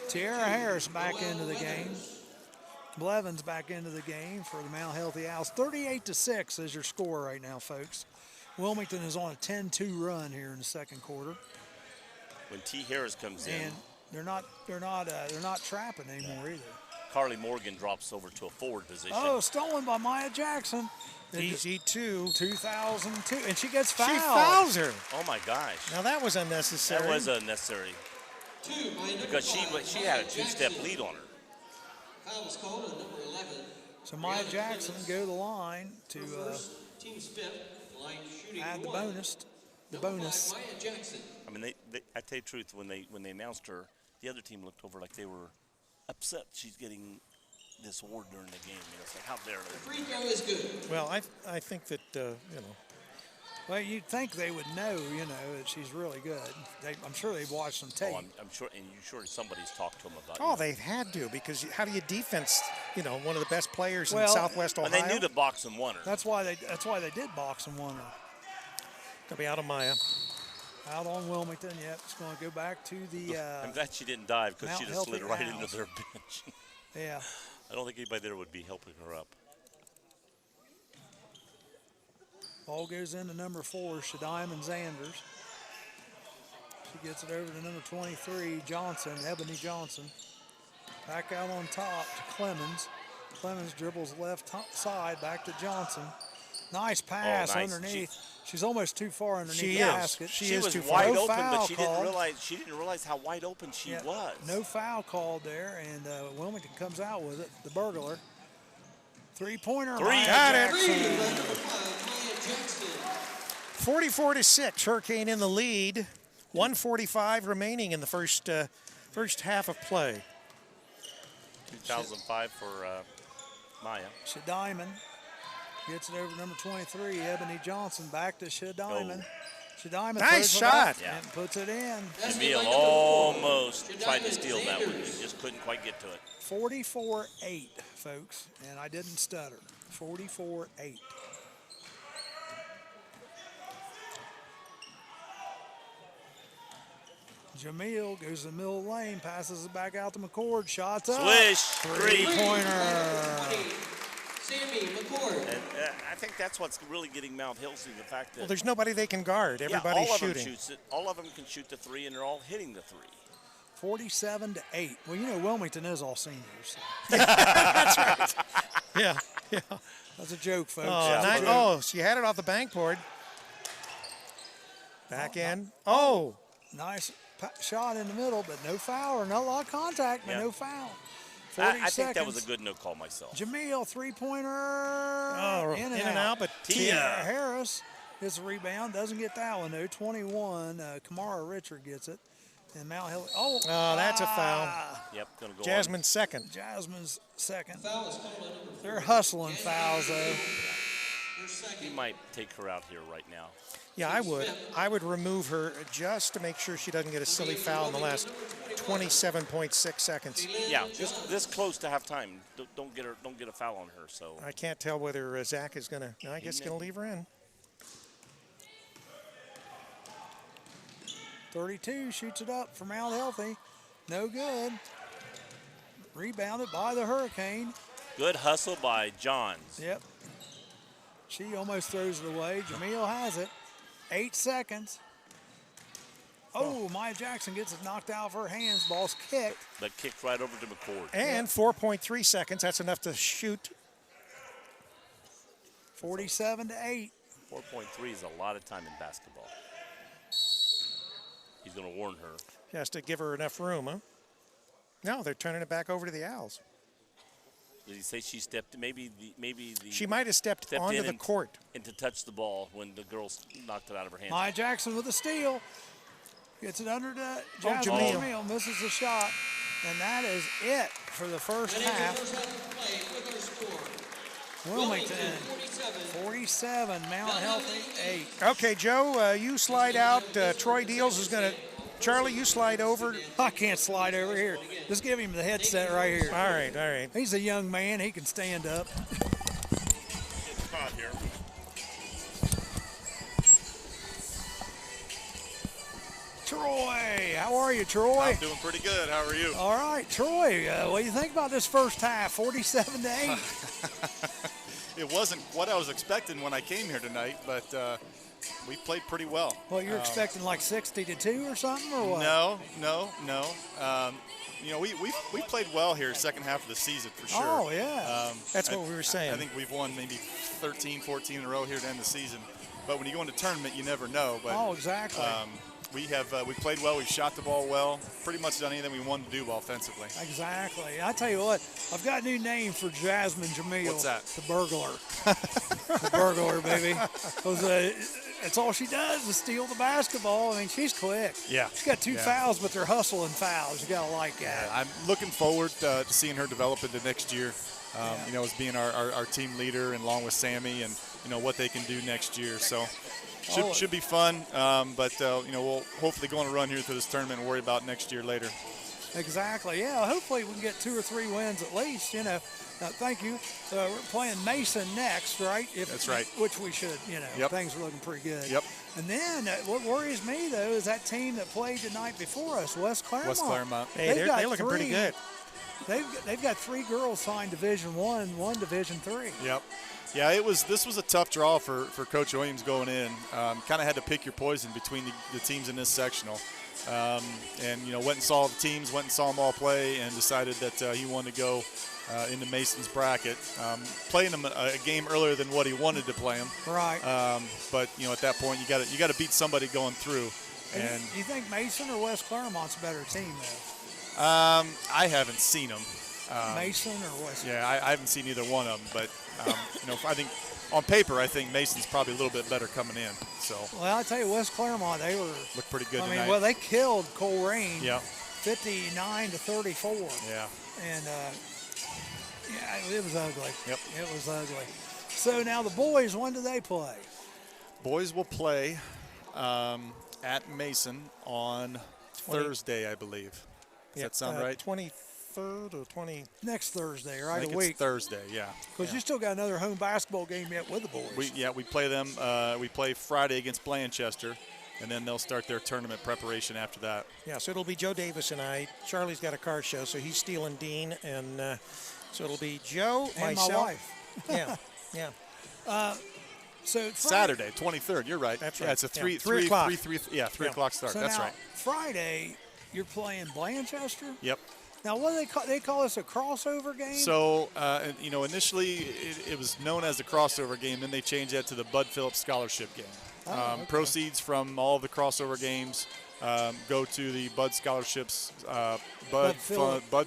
Tiara Harris back into the game. Blevins back into the game for the Mount Healthy Owls. 38-6 is your score right now, folks. Wilmington is on a 10-2 run here in the second quarter, When T. Harris comes in, and they're not trapping anymore either. Carly Morgan drops over to a forward position. Oh, stolen by Maya Jackson. Easy two. 2002, and she gets fouled. She fouls her. Oh my gosh, Now that was unnecessary. that was unnecessary because she had a two-step lead on her. Foul was called on number 11. So Maya Jackson go to the line to Team's fifth. Line shooting add the one. bonus. The Number bonus. 5, Maya Jackson. I mean, I tell you the truth, when they announced her, the other team looked over like they were upset she's getting this award during the game. It's like, how dare they? Free throw is good. Well, I think that, Well, you'd think they would know, that she's really good. I'm sure they've watched some tape. Oh, I'm sure, and you're sure somebody's talked to them about. Oh, they've had to, because how do you defense? One of the best players in Well, Southwest Ohio. And they knew to box and won her. That's why they did box and won her. Gonna be out of Maya. Out on Wilmington. Yep, it's going to go back to the. I'm glad she didn't dive, because she just Mount slid Healthy right into House. their bench. Yeah. I don't think anybody there would be helping her up. Ball goes into number 4, Shadiman Zanders. She gets it over to number 23, Johnson, Ebony Johnson. Back out on top to Clemens. Clemens dribbles left side back to Johnson. Nice pass underneath. She's almost too far underneath the basket. She is was too wide far. open, but she Called. didn't realize how wide open she was. No foul called there, and Wilmington comes out with it. The burglar. Three-pointer. Got it. 44 44-6. Hurricane in the lead. 1:45 remaining in the first half of play. 2005 for Maya. Shadiman gets it over to number 23, Ebony Johnson. Back to Shadiman. Shadiman nice shot. And puts it in. Jamil almost tried to steal that one. He just couldn't quite get to it. 44-8, folks, and I didn't stutter. 44-8. Jamil goes to the middle lane, passes it back out to McCord. Shots up. Swish. Three-pointer. Sammy McCord. And I think that's what's really getting Mount Healthy, the fact that Well, there's nobody they can guard. Everybody's all shooting. Of them shoots it. All of them can shoot the three, and they're all hitting the three. 47-8. Well, Wilmington is all seniors. So. That's right. Yeah. That's a joke, folks. She had it off the backboard. Back end. Oh. Nice shot in the middle, but no foul, or not a lot of contact, but no foul. 40 I think seconds. that was a good no call myself. Jamil, three-pointer. In and out, but Tia Harris gets a rebound. Doesn't get that one, though. 21. Kamara Richard gets it. And Mount Hill. Oh, that's a foul. Yep, going to go Jasmine's second. Jasmine's second. Foul is called on number 4. They're hustling fouls, though. He might take her out here right now. Yeah, I would. I would remove her just to make sure she doesn't get a silly foul in the last 27.6 seconds. Yeah, this close to halftime. Don't get a foul on her. So I can't tell whether Zach is going to. I guess he's going to leave her in. 32 shoots it up for Mount Healthy. No good. Rebounded by the Hurricane. Good hustle by Johns. Yep. She almost throws it away. Jamil has it. 8 seconds. Oh, Maya Jackson gets it knocked out of her hands. Ball's kicked. But kicked right over to McCord. And 4.3 seconds. That's enough to shoot. 47-8. 4.3 is a lot of time in basketball. He's going to warn her. He has to give her enough room, huh? No, they're turning it back over to the Owls. Did he say she stepped? She might have stepped onto the court and to touch the ball when the girls knocked it out of her hands. Maya Jackson with a steal. Gets it under to Jamil. Misses the shot. And that is it for the first half. Wilmington 47, Mount Healthy 8. Okay, Joe, you slide out. Troy Deals is going to. Charlie, you slide over. I can't slide over here. Just give him the headset right here. All right. He's a young man. He can stand up. It's hot here. Troy, how are you, Troy? I'm doing pretty good. How are you? All right, Troy. What do you think about this first half? 47-8. It wasn't what I was expecting when I came here tonight, but we played pretty well. Well, you're expecting like 60-2 or something, or what? No. We played well here second half of the season for sure. Oh, yeah. That's what we were saying. I think we've won maybe 13, 14 in a row here to end the season. But when you go into tournament, you never know. But, exactly. We played well. We shot the ball well. Pretty much done anything we wanted to do offensively. Exactly. I tell you what, I've got a new name for Jasmine Jamil. What's that? The burglar. The burglar, baby. Because that's all she does is steal the basketball. I mean, she's quick. Yeah. She's got 2 fouls, but they're hustling fouls. You got to like that. Yeah, I'm looking forward to seeing her develop into next year. As being our team leader, and along with Sammy, and what they can do next year. So Should be fun, but we'll hopefully go on a run here through this tournament and worry about next year later. Exactly. Yeah. Hopefully we can get 2 or 3 wins at least. Thank you. We're playing Mason next, right? That's right. Which we should. Yep. Things are looking pretty good. Yep. And then what worries me though is that team that played the night before us, West Claremont. West Claremont. Hey, they're looking pretty good. They've got 3 girls signed Division I, 1 Division III. Yep. Yeah, this was a tough draw for Coach Williams going in. Kind of had to pick your poison between the teams in this sectional. Went and saw the teams, went and saw them all play, and decided that he wanted to go into Mason's bracket. Playing them a game earlier than what he wanted to play them. Right. But at that point, you got to beat somebody going through. And you think Mason or West Claremont's a better team though? I haven't seen them. Mason or West? Yeah, I haven't seen either one of them, but I think on paper, I think Mason's probably a little bit better coming in. So. Well, I tell you, West Claremont, they looked pretty good tonight. Well, they killed Coleraine. Yeah. 59-34. Yeah. And it was ugly. Yep. It was ugly. So now the boys, when do they play? Boys will play at Mason on Thursday, I believe. Does that sound right? 23rd or 20? Next Thursday, right? I think a week. It's Thursday, yeah. Because you still got another home basketball game yet with the boys. We play them. We play Friday against Blanchester, and then they'll start their tournament preparation after that. Yeah, so it'll be Joe Davis and I. Charlie's got a car show, so he's stealing Dean, and so it'll be Joe, and myself. my wife. Yeah. So Saturday, 23rd. You're right. That's right. Yeah, it's a 3 o'clock. 3 o'clock start. So That's now, right. Friday, you're playing Blanchester? Yep. Now, what do they call? They call this a crossover game? So, initially it was known as the crossover game. Then they changed that to the Bud Phillips Scholarship game. Okay. Proceeds from all of the crossover games go to the Bud Scholarships, Bud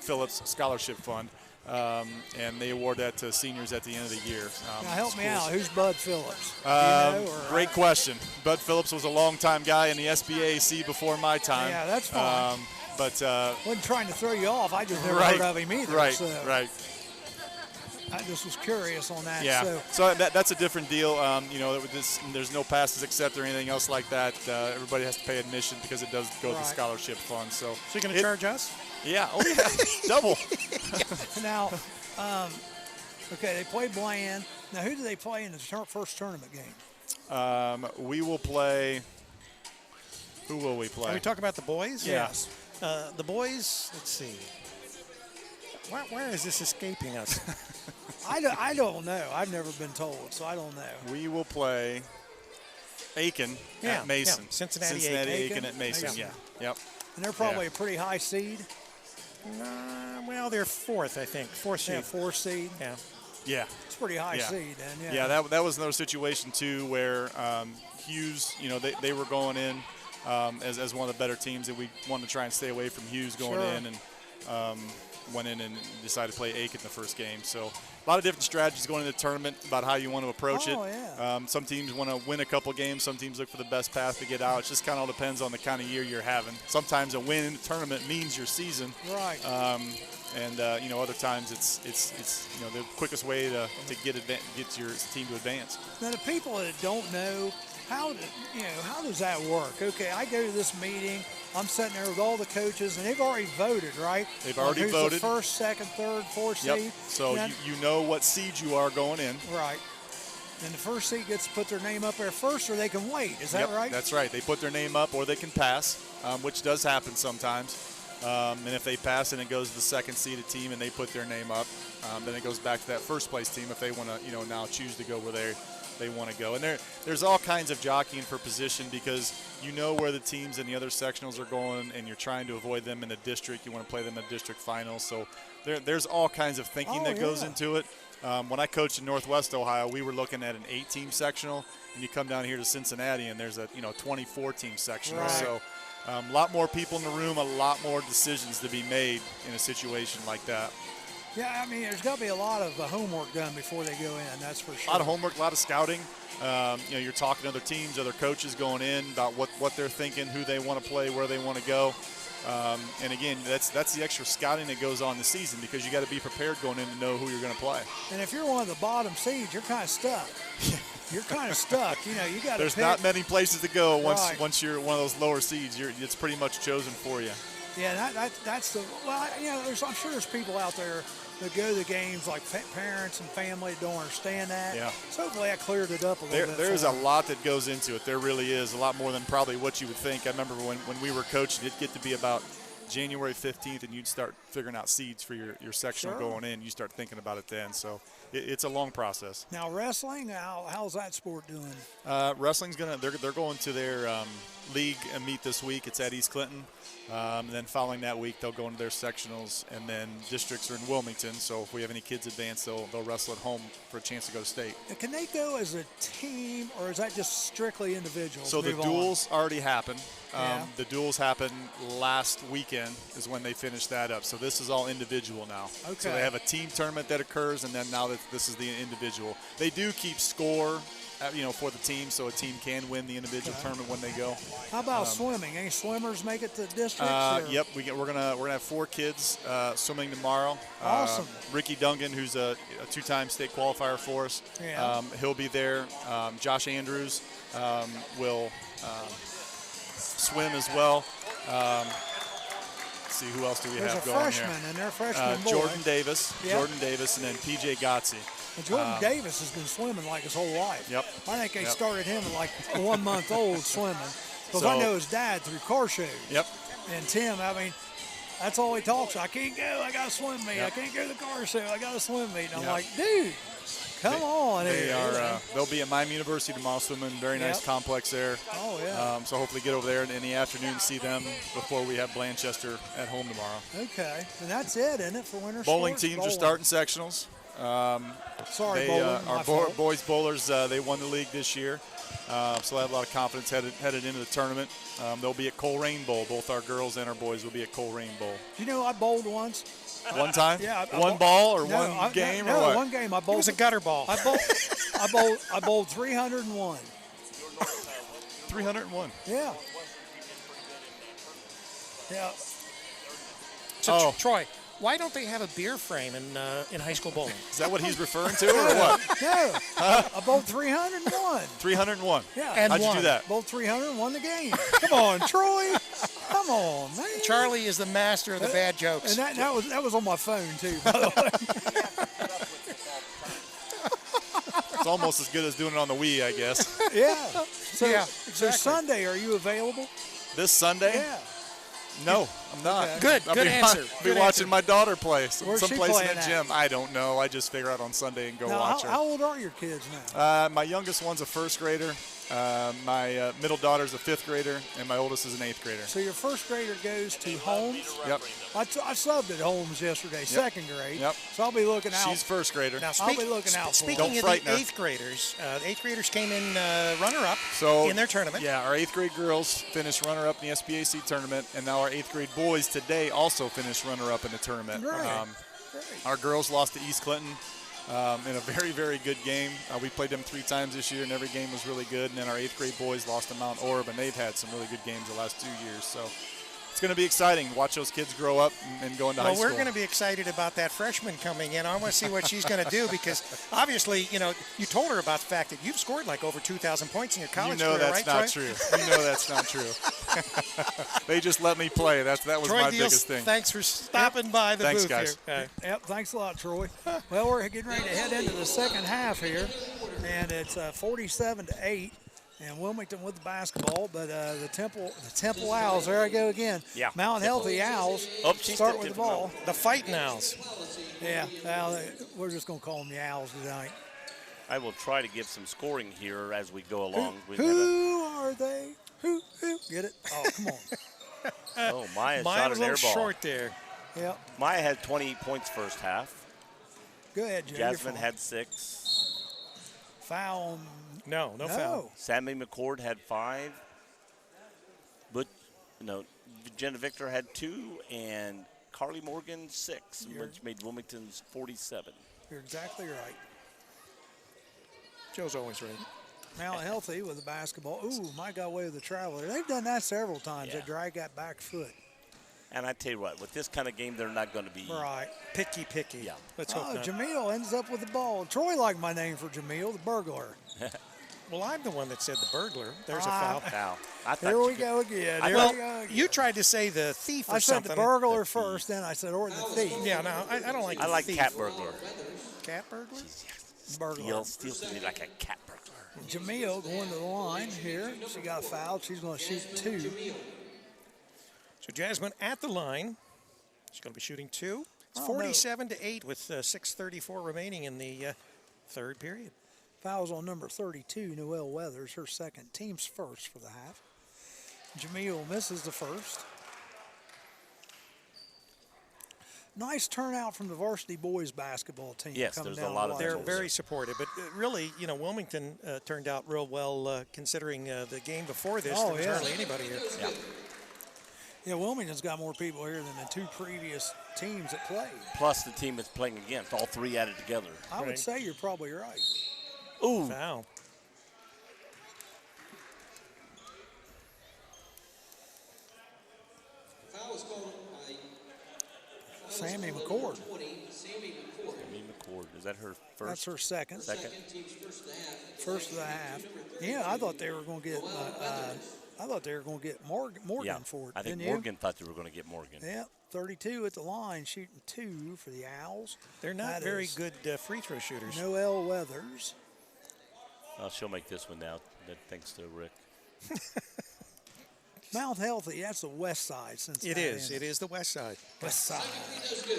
Phillips Scholarship Fund, and they award that to seniors at the end of the year. Now, help me out. Who's Bud Phillips? Great question. Bud Phillips was a longtime guy in the SBAC before my time. Yeah, that's fine. Wasn't trying to throw you off. I just never heard of him either. Right, so right. I just was curious on that. Yeah. So that's a different deal. There's no passes accepted or anything else like that. Everybody has to pay admission because it does go to the scholarship fund. So you're going to charge us? Yeah. Oh yeah. Double. Now, okay, they play Bland. Now, who do they play in the first tournament game? We will play. Who will we play? Are we talking about the boys? Yeah. Yes. The boys, let's see. Where is this escaping us? I don't know. I've never been told, so I don't know. We will play Aiken at Mason. Yeah. Cincinnati Aiken at Mason. Yeah. Yep. And they're probably a pretty high seed. Well, they're fourth, I think. Fourth seed. Yeah, fourth seed. Yeah. Yeah. It's pretty high seed. And yeah, that was another situation, too, where Hughes, they were going in as one of the better teams that we wanted to try and stay away from Hughes going in, and went in and decided to play Aiken the first game. So a lot of different strategies going into the tournament about how you want to approach it. Yeah. Some teams want to win a couple games. Some teams look for the best path to get out. It just kind of all depends on the kind of year you're having. Sometimes a win in the tournament means your season. Right. Other times it's the quickest way to get your team to advance. Now the people that don't know, how does that work? Okay, I go to this meeting. I'm sitting there with all the coaches, and they've already voted, right? They've already who's voted. The first, second, third, fourth seed. So you know what seed you are going in. Right. And the first seed gets to put their name up there first, or they can wait. Is that right? That's right. They put their name up, or they can pass, which does happen sometimes. And if they pass, and it goes to the second seeded team, and they put their name up, then it goes back to that first place team if they want to, now choose to go where they want to go. And there's all kinds of jockeying for position because you know where the teams in the other sectionals are going, and you're trying to avoid them in the district. You want to play them in the district finals. So there's all kinds of thinking that goes into it. When I coached in Northwest Ohio, we were looking at an 8-team sectional, and you come down here to Cincinnati, and there's a 24-team sectional. Right. So a lot more people in the room, a lot more decisions to be made in a situation like that. Yeah, I mean, there's got to be a lot of homework done before they go in, that's for sure. A lot of homework, a lot of scouting. You're talking to other teams, other coaches going in about what they're thinking, who they want to play, where they want to go. And again, that's the extra scouting that goes on the season because you got to be prepared going in to know who you're going to play. And if you're one of the bottom seeds, you're kind of stuck. you're kind of stuck. You know, you got to. There's not many places to go Right. once you're one of those lower seeds. It's pretty much chosen for you. Yeah, that's the. Well, you know, I'm sure there's people out there that go to the games, like parents and family, that don't understand that. Yeah. So hopefully I cleared it up a little bit. There's a lot that goes into it. There really is a lot more than probably what you would think. I remember when we were coaching, it'd get to be about January 15th, and you'd start figuring out seeds for your sectional Sure. going in. You start thinking about it then. So it's a long process. Now wrestling, how's that sport doing? Wrestling's they're going to their league meet this week. It's at East Clinton. And then following that week, they'll go into their sectionals, and then districts are in Wilmington. So if we have any kids advance, they'll wrestle at home for a chance to go to state. And can they go as a team, or is that just strictly individual? So the duels already happened. Yeah. The duels happened last weekend is when they finished that up. So this is all individual now. Okay. So they have a team tournament that occurs, and then now that this is the individual. They do keep score, for the team, so a team can win the individual tournament when they go. How about swimming? Any swimmers make it to districts? Yep, we're gonna have 4 kids swimming tomorrow. Awesome. Ricky Dungan, who's a 2-time state qualifier for us, Yeah. he'll be there. Josh Andrews will swim as well. Let's see, who else do we There's have a going freshman, here? and they're freshman boy. Jordan Davis, Yep. and then PJ Gotzi. And Jordan Davis has been swimming like his whole life. Yep. I think they Yep. started him at like 1 month old swimming. Because I So- know his dad through car shows. Yep. And Tim, I mean, that's all he talks. I can't go. I got to swim meet. Yep. I can't go to the car show. I got to swim meet. And I'm Yep. like, dude, come on. They here. are. They'll be at Miami University tomorrow swimming. Very nice Yep. complex there. Oh, yeah. So hopefully get over there in the afternoon and see them before we have Blanchester at home tomorrow. Okay. And that's it, isn't it, for winter Bowling sports? teams Bowling. are starting sectionals. Sorry, They, bowling. my our fault. boys bowlers, they won the league this year. So I have a lot of confidence headed into the tournament. They'll be at Coleraine Bowl. Both our girls and our boys will be at Coleraine Bowl. You know, I bowled once. One time? Yeah, I one bo- ball or No, one game no, or what? one game. I bowled. It was a gutter ball. I bowled 301. 301. Yeah. Yeah. So, Troy, why don't they have a beer frame in high school bowling? Is that what he's referring to or what? No. I bowled 301. 301. Yeah. And How'd you won. do that? Bowled 300 and won the game. Come on, Troy. Come on, man. Charlie is the master of the bad jokes. And that was on my phone too, by the way. It's almost as good as doing it on the Wii, I guess. Yeah. So, Yeah, so exactly. Sunday, are you available? This Sunday? Yeah. No, I'm not. Okay. Good, I'll good be, answer. I'll be Good watching answer. my daughter play Where's she someplace in playing the at? gym. I don't know. I just figure out on Sunday and go Now, watch her. how old are your kids now? My youngest one's a first grader. My middle daughter's a 5th grader, and my oldest is an 8th grader. So your first grader goes to Holmes. Yep. I subbed at Holmes yesterday, second grade. Yep. So I'll be looking out. She's first grader. Now, I'll be looking out for speaking Don't of frighten the her. 8th graders, the 8th graders came in runner-up So in their tournament. Yeah, our 8th grade girls finished runner-up in the SBAC tournament, and now our 8th grade boys today also finished runner-up in the tournament. Great. Great. Our girls lost to East Clinton in a very, very good game. We played them 3 times this year, and every game was really good. And then our 8th grade boys lost to Mount Orb, and they've had some really good games the last 2 years. So it's going to be exciting to watch those kids grow up and go into high Well, school. we're going to be excited about that freshman coming in. I want to see what she's going to do because obviously, you told her about the fact that you've scored like over 2,000 points in your college You know career, that's right, not Troy? true. You know that's not true. They just let me play. That was Troy my Deals, biggest thing. thanks for stopping by the Thanks, booth guys. here. Okay. Yep, thanks a lot, Troy. Well, we're getting ready to head into the second half here, and it's 47-8, and Wilmington with the basketball. But the Temple Owls, there I go again. Yeah. Mount Healthy Owls Oh, she start stepped with in the from ball. The Fighting Owls. Yeah, well, we're just going to call them the Owls tonight. I will try to give some scoring here as we go along. Who are they? Who? Get it? Oh, come on. Oh, Maya Mine shot was an a air little ball. short there. Yep. Maya had 20 points first half. Go ahead, Joe. Jasmine had 6. foul. No foul. Sammy McCord had 5. But Jenna Victor had 2, and Carly Morgan 6, which made Wilmington's 47. You're exactly right. Joe's always right. Mount Healthy with the basketball. Ooh, Mike got away with the traveler. They've done that several times. Yeah. They drag that back foot. And I tell you what, with this kind of game, they're not going to be. Right. Picky. Yeah. Let's hope not. Jamil ends up with the ball. Troy liked my name for Jamil, the burglar. Well, I'm the one that said the burglar. There's a foul. Foul. I thought Here we you go again. Here Well, we go again. you tried to say the thief or I said something. the burglar first, then I said, or the thief. Yeah, no, I don't like I the like thief. cat burglar. Cat burglar? Burglar. Steals to me like a cat burglar. Jamil going to the line here. She got fouled. She's going to shoot 2. So Jasmine at the line. She's going to be shooting 2. It's Oh, no. 47-8 with 6:34 remaining in the third period. Fouls on number 32, Noelle Weathers, her second, team's first for the half. Jamil misses the first. Nice turnout from the varsity boys basketball team. Yes, coming there's a down lot to of They're watch them. this. very supportive, but really, Wilmington turned out real well considering the game before this. Oh, there was yeah. hardly anybody here. Yeah. Yeah, Wilmington's got more people here than the 2 previous teams that played. Plus the team it's playing against, all 3 added together. I would Right. say you're probably right. Ooh. Foul. Foul was called by Sammy McCord. 20, Sammy McCord. Amy McCord. Is that her first? That's her second. Second. Team's first of the half. First of the half. Yeah, I thought they were going to get. I thought they were going to get Morgan Yeah. for it. I think didn't you? Morgan thought they were going to get Morgan. Yeah, 32 at the line, shooting 2 for the Owls. They're not That very is good free throw shooters. Noelle Weathers. She'll make this one now, thanks to Rick. Mount Healthy, that's the west side. Cincinnati. It is. It is the west side. West side.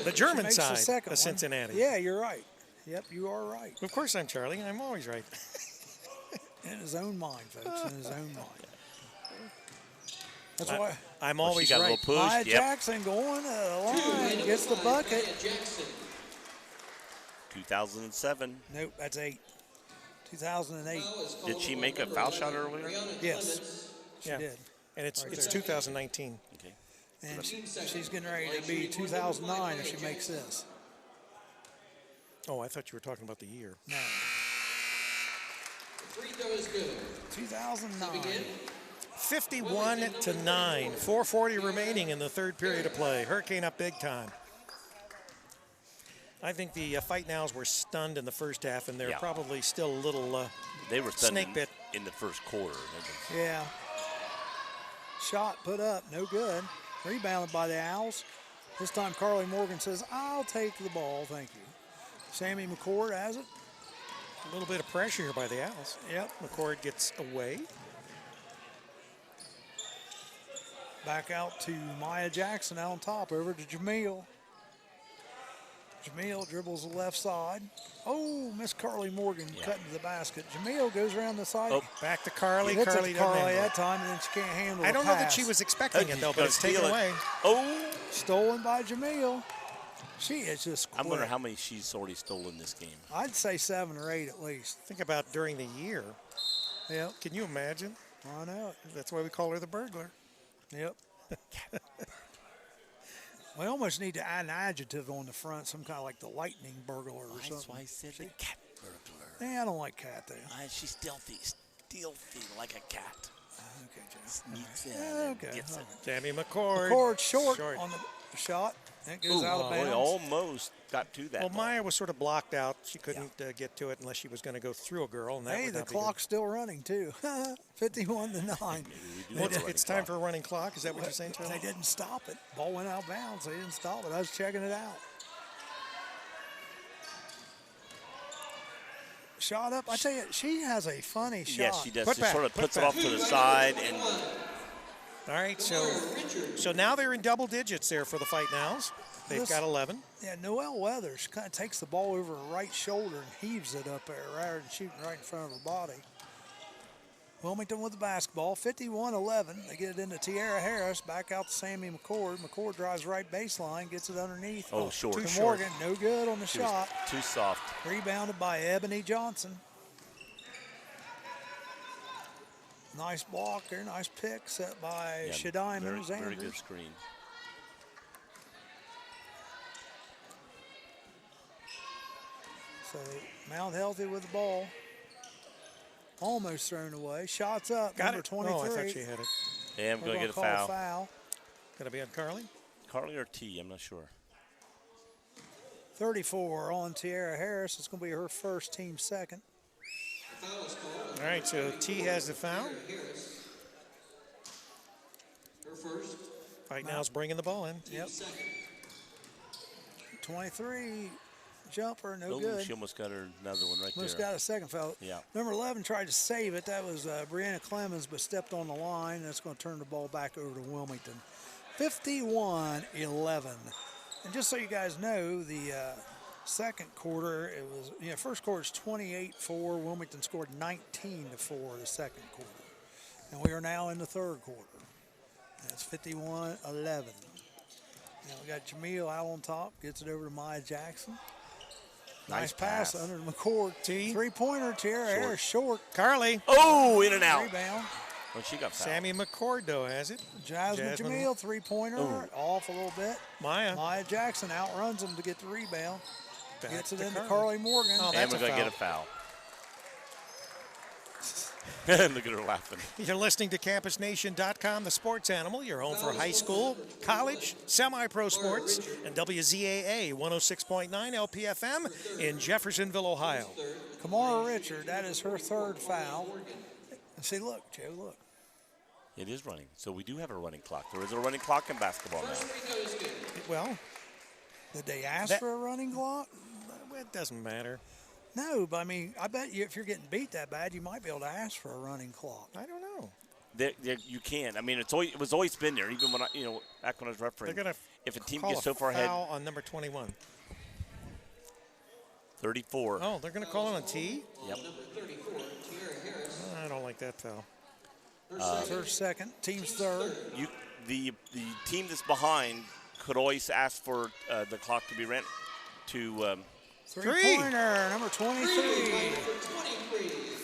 The She German makes the side second of one. Cincinnati. Yeah, you're right. Yep, you are right. Of course I'm Charlie. I'm always right. In his own mind, folks. In his own mind. That's why I'm Well, always she got right. a little push. Maya Yep. Jackson going to the line, gets the bucket. Jackson. 2007. Nope, that's 8. 2008. Did she make a foul shot earlier? Yes, she Yeah. did. And it's Right it's there. 2019. Okay. And she's getting ready to be 2009 if she makes this. Oh, I thought you were talking about the year. No, Free throw is good. 2009. 51-9. 4:40 remaining in the third period of play. Hurricane up big time. I think the Fight Nows were stunned in the first half, and they're Yeah. probably still a little They were stunned snake bit. in the first quarter. Yeah. Shot put up, no good. Rebounded by the Owls. This time Carly Morgan says, I'll take the ball, thank you. Sammy McCord has it. A little bit of pressure here by the Owls. Yep. McCord gets away. Back out to Maya Jackson out on top, over to Jamil. Jamil dribbles the left side. Oh, Miss Carly Morgan cutting to the basket. Jamil goes around the side. Oh, back to Carly. Hits Carly it to doesn't Carly handle it. that time, and then she can't handle I the don't know that pass. she was expecting it, though, but Gonna it's taken steal it. away. Oh! Stolen by Jamil. She is just quick. I wonder how many she's already stolen this game. I'd say 7 or 8 at least. Think about during the year. Yep, Can you imagine? I know it. That's why we call her the burglar. Yep. We almost need to add an adjective on the front, some kind of like the lightning burglar or That's something. why I said the cat burglar. Yeah, I don't like cat though. She's stealthy like a cat. Okay, Joe. Sneaks in Okay, and gets it. Sammy McCord. McCord short on the shot. That goes out of Oh, bounds. he almost got to that Well, ball. Maya was sort of blocked out. She couldn't get to it unless she was going to go through a girl. And that Hey, would the not be good. clock's still running too. 51-9. We do Well, have a it's running time clock. for a running clock. Is that what you're saying, Charlie? They didn't stop it. Ball went out of bounds. They didn't stop it. I was checking it out. Shot up. I tell you, she has a funny shot. Yes, she does. Put She back, sort of put puts it back. off to the side and All right, so now they're in double digits there for the Fight Nows. They've This- got 11. Yeah, Noelle Weathers kind of takes the ball over her right shoulder and heaves it up there rather than shooting right in front of her body. Wilmington with the basketball, 51-11. They get it into Tiara Harris, back out to Sammy McCord. McCord drives right baseline, gets it underneath. Oh, short. To Too short. Morgan, no good on the she was shot. too soft. Rebounded by Ebony Johnson. Nice block there, nice pick set by Shadai very, Mills very Andrews. good screen. So Mount Healthy with the ball. Almost thrown away. Shots up, Got number it. 23. Oh, I thought she had it. Yeah, I'm We're going to get a call foul. foul. Going to be on Carly? Carly or T, I'm not sure. 34 on Tiara Harris. It's going to be her first, team second. Foul is called. All right, so T has the foul. Harris. Her first. Right now is bringing the ball in. Yep. Second. 23 jumper, no Oh, good. she almost got her another one right Almost there. got a second foul. Yeah. Number 11 tried to save it. That was Brianna Clemens, but stepped on the line. That's going to turn the ball back over to Wilmington. 51-11. And just so you guys know, the second quarter, it was, first quarter is 28-4. Wilmington scored 19-4 the second quarter. And we are now in the third quarter. That's 51-11. Now we got Jamil out on top, gets it over to Maya Jackson. Nice pass under McCord. T. Three-pointer, Tierra Harris, short. Carly. Oh, in and out. Rebound. Oh, she got fouled. Sammy McCord, though, has it. Jasmine Jamil, three-pointer, off a little bit. Maya Jackson outruns him to get the rebound. back Gets it to into Carly Morgan. Oh, And that's we're a going to get a foul. Look at her laughing. You're listening to CampusNation.com, the sports animal, your home for high school, college, semi-pro sports, and WZAA 106.9 LPFM in Jeffersonville, Ohio. Kamara Richard, that is her third foul. And see, look, Joe, look. It is running. So we do have a running clock. There is a running clock in basketball now. Well, Did they ask for a running clock? it doesn't matter. No, but I mean, I bet you if you're getting beat that bad, you might be able to ask for a running clock. I don't know. You can. I mean, it was always been there. Even when back when I was refereeing. They're going to If a team call gets so far ahead, foul on number 21. 34. Oh, they're going to call it on T? Yep. I don't like that foul. First, second, team's third. The team that's behind could always ask for the clock to be ran to. Three-pointer, number 23.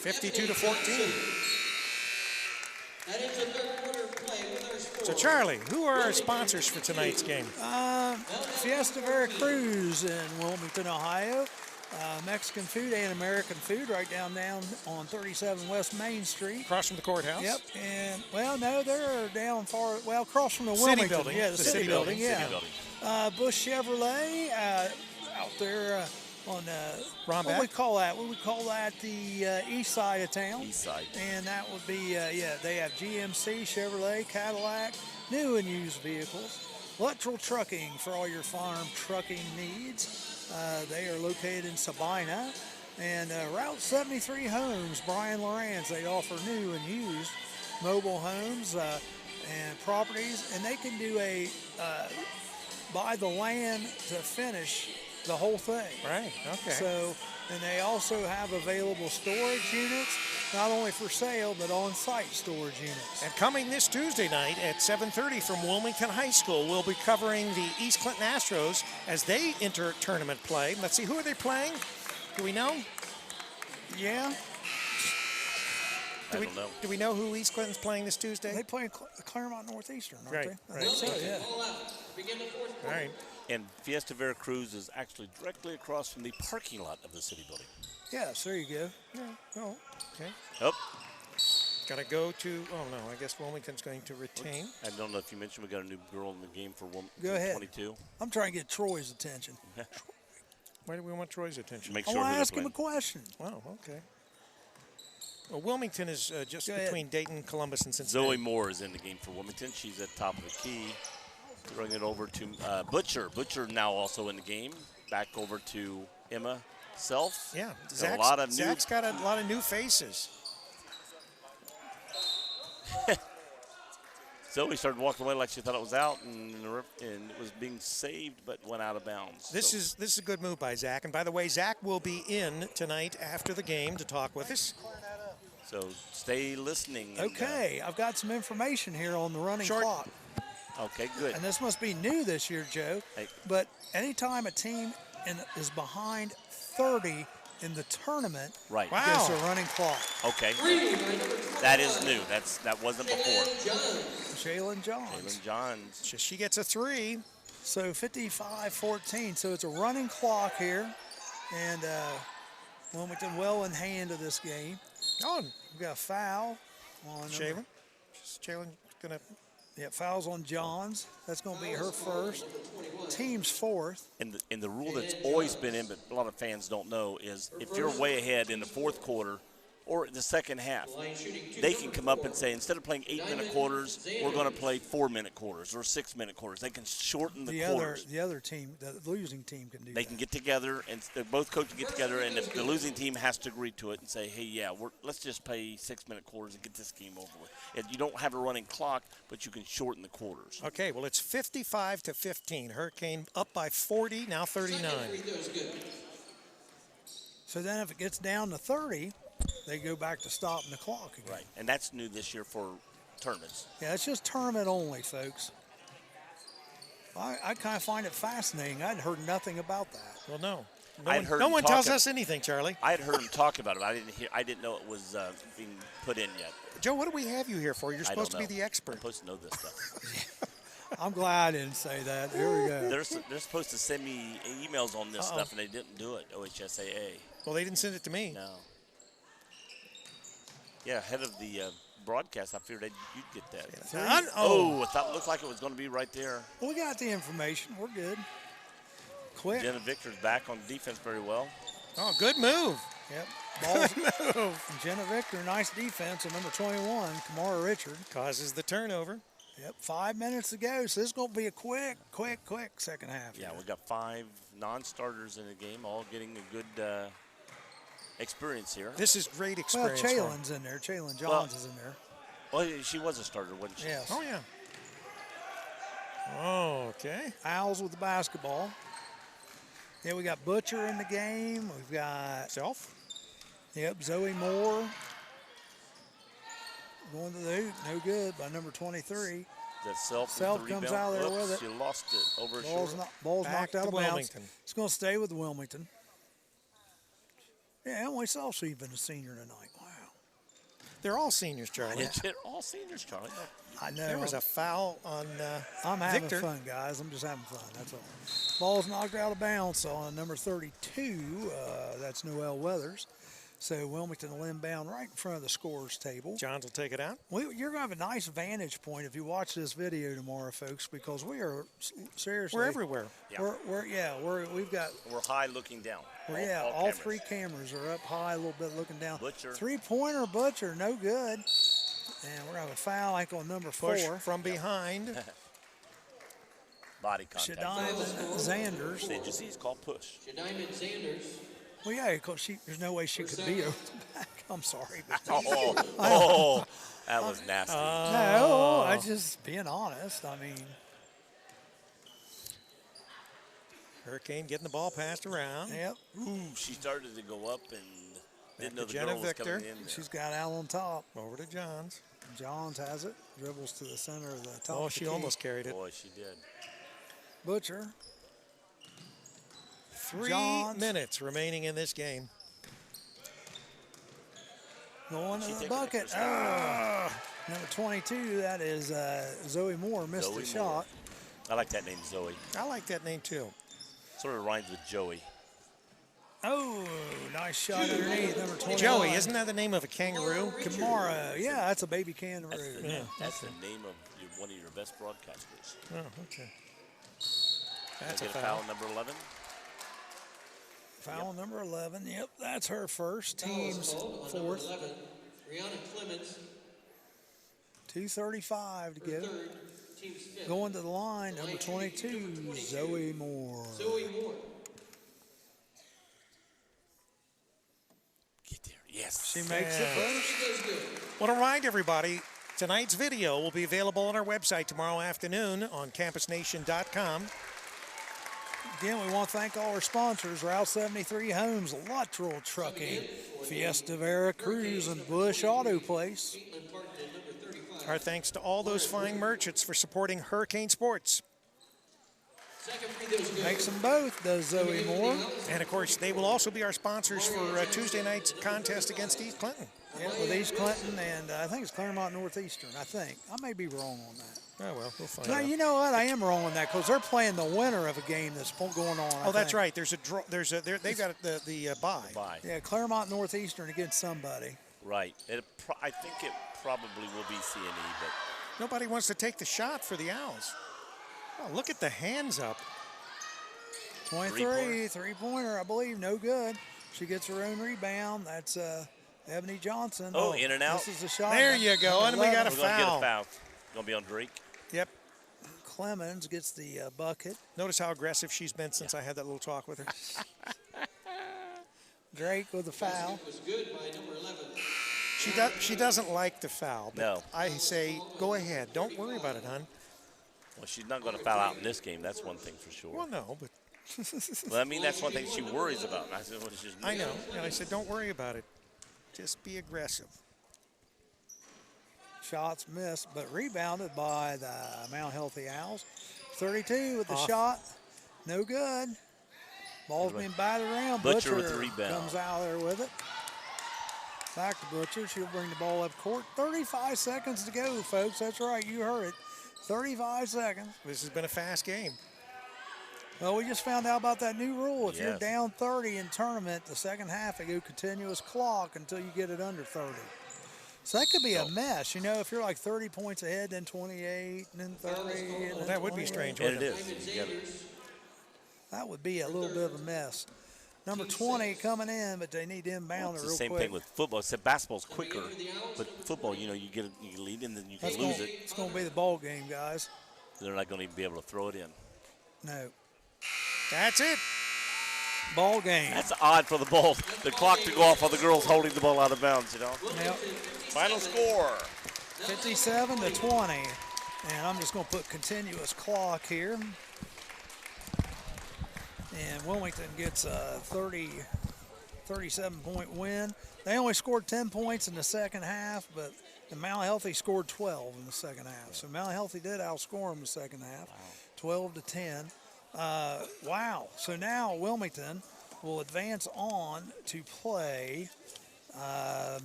52-14. That is a third quarter play with our score. So, Charlie, who are our sponsors for tonight's game? Fiesta Veracruz in Wilmington, Ohio. Mexican food and American food right down on 37 West Main Street. Across from the courthouse? Yep, and, well, no, they're down far, across from the City Wilmington. building. Yeah, the city building, yeah. City building. Bush Chevrolet out there on Romback? what we call that the east side of town. East side. And that would be they have GMC, Chevrolet, Cadillac, new and used vehicles. Luttrell Trucking for all your farm trucking needs. They are located in Sabina. And Route 73 Homes, Brian Lorenz, they offer new and used mobile homes and properties, and they can do buy the land to finish the whole thing. Right, okay. So, and they also have available storage units, not only for sale, but on-site storage units. And coming this Tuesday night at 7:30 from Wilmington High School, we'll be covering the East Clinton Astros as they enter tournament play. Let's see, who are they playing? Do we know? Yeah, I don't know. Do we know who East Clinton's playing this Tuesday? they play Claremont Northeastern, aren't Right, they? I right. think so, yeah. Begin the fourth All right. And Fiesta Veracruz is actually directly across from the parking lot of the city building. Yes, there you go. Yeah. Oh, okay. Oh, Got to go to, oh no, I guess Wilmington's going to retain. I don't know if you mentioned we got a new girl in the game for Go ahead. 22. I'm trying to get Troy's attention. Why do we want Troy's attention? Make I sure want who to they're ask him a playing. question. Wow, okay. Well, Wilmington is just Go ahead. between Dayton, Columbus, and Cincinnati. Zoe Moore is in the game for Wilmington. She's at top of the key. Throwing it over to Butcher. Butcher now also in the game. Back over to Emma Self. Yeah, Got a lot of Zach's got a lot of new faces. Zoe started walking away like she thought it was out, and it was being saved, but went out of bounds. This is a good move by Zach. And by the way, Zach will be in tonight after the game to talk with us. So stay listening. and, Okay, I've got some information here on the running Short. clock. okay, good. And this must be new this year, Joe. Hey. But anytime a team is behind 30 in the tournament, Right. Wow. there's a running clock. Okay. That is new. That wasn't before. Jalen Johns. Jalen Johns. She gets a 3. So 55-14. So it's a running clock here. And Wilmington well in hand of this game. Oh, We've got a foul on Jalen. Jalen going to. Yeah, fouls on Johns. That's going to be her first. Team's fourth. And the rule that's always been in, but a lot of fans don't know, is if you're way ahead in the fourth quarter, or the second half, they can come up and say, instead of playing 8-minute quarters, we're going to play 4-minute quarters or 6-minute quarters. They can shorten the quarters. The other team, the losing team, can do that. They can get together, and both coaches get together, and if the losing team has to agree to it and say, hey, yeah, let's just play 6-minute quarters and get this game over with. And you don't have a running clock, but you can shorten the quarters. Okay, well, it's 55-15. Hurricane up by 40, now 39. So then if it gets down to 30, they go back to stopping the clock again. Right, and that's new this year for tournaments. Yeah, it's just tournament only, folks. I kind of find it fascinating. I'd heard nothing about that. Well, no. No one tells us anything, Charlie. I had heard him talk about it. I didn't know it was being put in yet. Joe, what do we have you here for? You're supposed to be the expert. I'm supposed to know this stuff. I'm glad I didn't say that. Here we go. They're supposed to send me emails on this stuff, and they didn't do it, OHSAA. Well, they didn't send it to me. No. Yeah, ahead of the broadcast, I figured you'd get that. I thought it looked like it was going to be right there. We got the information. We're good. Quick. Jenna Victor's back on defense very well. Oh, good move. Yep. Balls. Move. Jenna Victor, nice defense. And number 21, Kamara Richard. Causes the turnover. Yep, 5 minutes to go. So this is going to be a quick second half. Yeah, we got 5 non-starters in the game, all getting a good experience here. This is great experience. Well, Chalen's in there. Chalen Johns is in there. Well, she was a starter, wasn't she? Yes. Oh, yeah. Oh, okay. Owls with the basketball. Yeah, we got Butcher in the game. We've got Self. Yep, Zoe Moore. Going to the hoop, no good by number 23. That Self comes out of there with it. She lost it over her shoulder. Ball's knocked out of bounds. Wilmington. It's going to stay with Wilmington. Yeah, Emily Self's even a senior tonight. Wow. They're all seniors, Charlie. They're all seniors, Charlie. I know. There was a foul on I'm having Victor. fun, guys. I'm just having fun. That's all. Ball's knocked out of bounds on number 32. That's Noelle Weathers. So Wilmington will inbound right in front of the scorers table. Johns will take it out. You're going to have a nice vantage point if you watch this video tomorrow, folks, because we are seriously. We're everywhere. Yeah. We've got. We're high looking down. All three cameras are up high a little bit looking down. Butcher. Three-pointer Butcher, no good. And we're going to have a foul, I think, on number 4. Push from behind. Body contact. Shadiman Zanders. The agency is called push. Shadiman Zanders. Well, yeah, because there's no way she could be over the back. I'm sorry. But That was nasty. no, I just being honest. I mean. Hurricane getting the ball passed around. Yep. Ooh, she started to go up and didn't know the Jenna girl was Victor. coming in there. She's got Al on top. Over to Johns. Johns has it. Dribbles to the center of the top. Oh, of the she key. almost carried it. Boy, she did. Butcher. 3 Johns. minutes remaining in this game. Going to She the taking bucket. it for a Number 22, that is Zoe Moore, missed Zoe the shot. Moore. I like that name, Zoe. I like that name, too. Sort of rhymes with Joey. Oh, nice shot underneath, number 21. Joey, isn't that the name of a kangaroo? Kamara, yeah, that's a baby kangaroo. That's the name of one of your best broadcasters. Oh, okay. That's Can I get a foul, number 11. Foul number 11, yep, that's her first, team's fourth. 11, Brianna Clemens. 2:35 to go. Third, team's fifth. Going to the line, number 22, Zoe Moore. Zoe Moore. Get there. Yes. She makes it first. She does good. Want to remind everybody, tonight's video will be available on our website tomorrow afternoon on campusnation.com. Again, we want to thank all our sponsors, Route 73 Homes, Luttrell Trucking, Fiesta Vera Cruz, and Bush Auto Place. Our thanks to all those fine merchants for supporting Hurricane Sports. Second free throws good. Makes them both, does Zoe Moore. And, of course, they will also be our sponsors for Tuesday night's contest against East Clinton. Yeah, with East Clinton, and I think it's Claremont Northeastern, I think. I may be wrong on that. Oh, well, we'll find No, out. you know what? I am wrong on that because they're playing the winner of a game that's going on. Oh, that's right. There's a draw. They've got the bye. Bye. Yeah, Claremont Northeastern against somebody. Right. I think it probably will be CNE, but Nobody wants to take the shot for the Owls. Oh, look at the hands up. 23, three-pointer, I believe, no good. She gets her own rebound. That's Ebony Johnson. Oh, in and out. This is a shot. There you go, and we got a We're going to get foul. a foul. Going to be on Drake. Yep. Clemens gets the bucket. Notice how aggressive she's been since I had that little talk with her. Drake with the foul. Was good by number 11. She doesn't like the foul. But No. I say, go ahead. Don't worry about it, hon. Well, she's not going to foul out in this game. That's one thing for sure. Well, no, but Well, I mean, that's one thing she worries about. And I said, well, it's just I know. And I said, don't worry about it. Just be aggressive. Shots missed, but rebounded by the Mount Healthy Owls. 32 with the Off. shot. No good. Ball's being batted around. Butcher with the rebound. Comes out there with it. Back to Butcher. She'll bring the ball up court. 35 seconds to go, folks. That's right. You heard it. 35 seconds. This has been a fast game. Well, we just found out about that new rule. If you're Yes. down 30 in tournament, the second half, they go continuous clock until you get it under 30. So that could be a mess. You know, if you're like 30 points ahead, then 28, and then 30. And then That would be 28. strange, And wouldn't it it? is. You gotta- That would be a little bit of a mess. Number 20 coming in, but they need to inbound It's it the real same quick. thing with football. Except basketball's quicker, but football, you know, you get you lead and then you can That's lose gonna, it. it's going to be the ball game, guys. They're not going to even be able to throw it in. No. That's it. Ball game. That's odd for the ball, the clock to go off while the girl's holding the ball out of bounds. You know. Now, Final score. 57 to 20. And I'm just going to put continuous clock here. And Wilmington gets a 37-point win. They only scored 10 points in the second half, but the Mount Healthy scored 12 in the second half. So Mount Healthy did outscore them in the second half, 12 to 10. Wow. So now Wilmington will advance on to play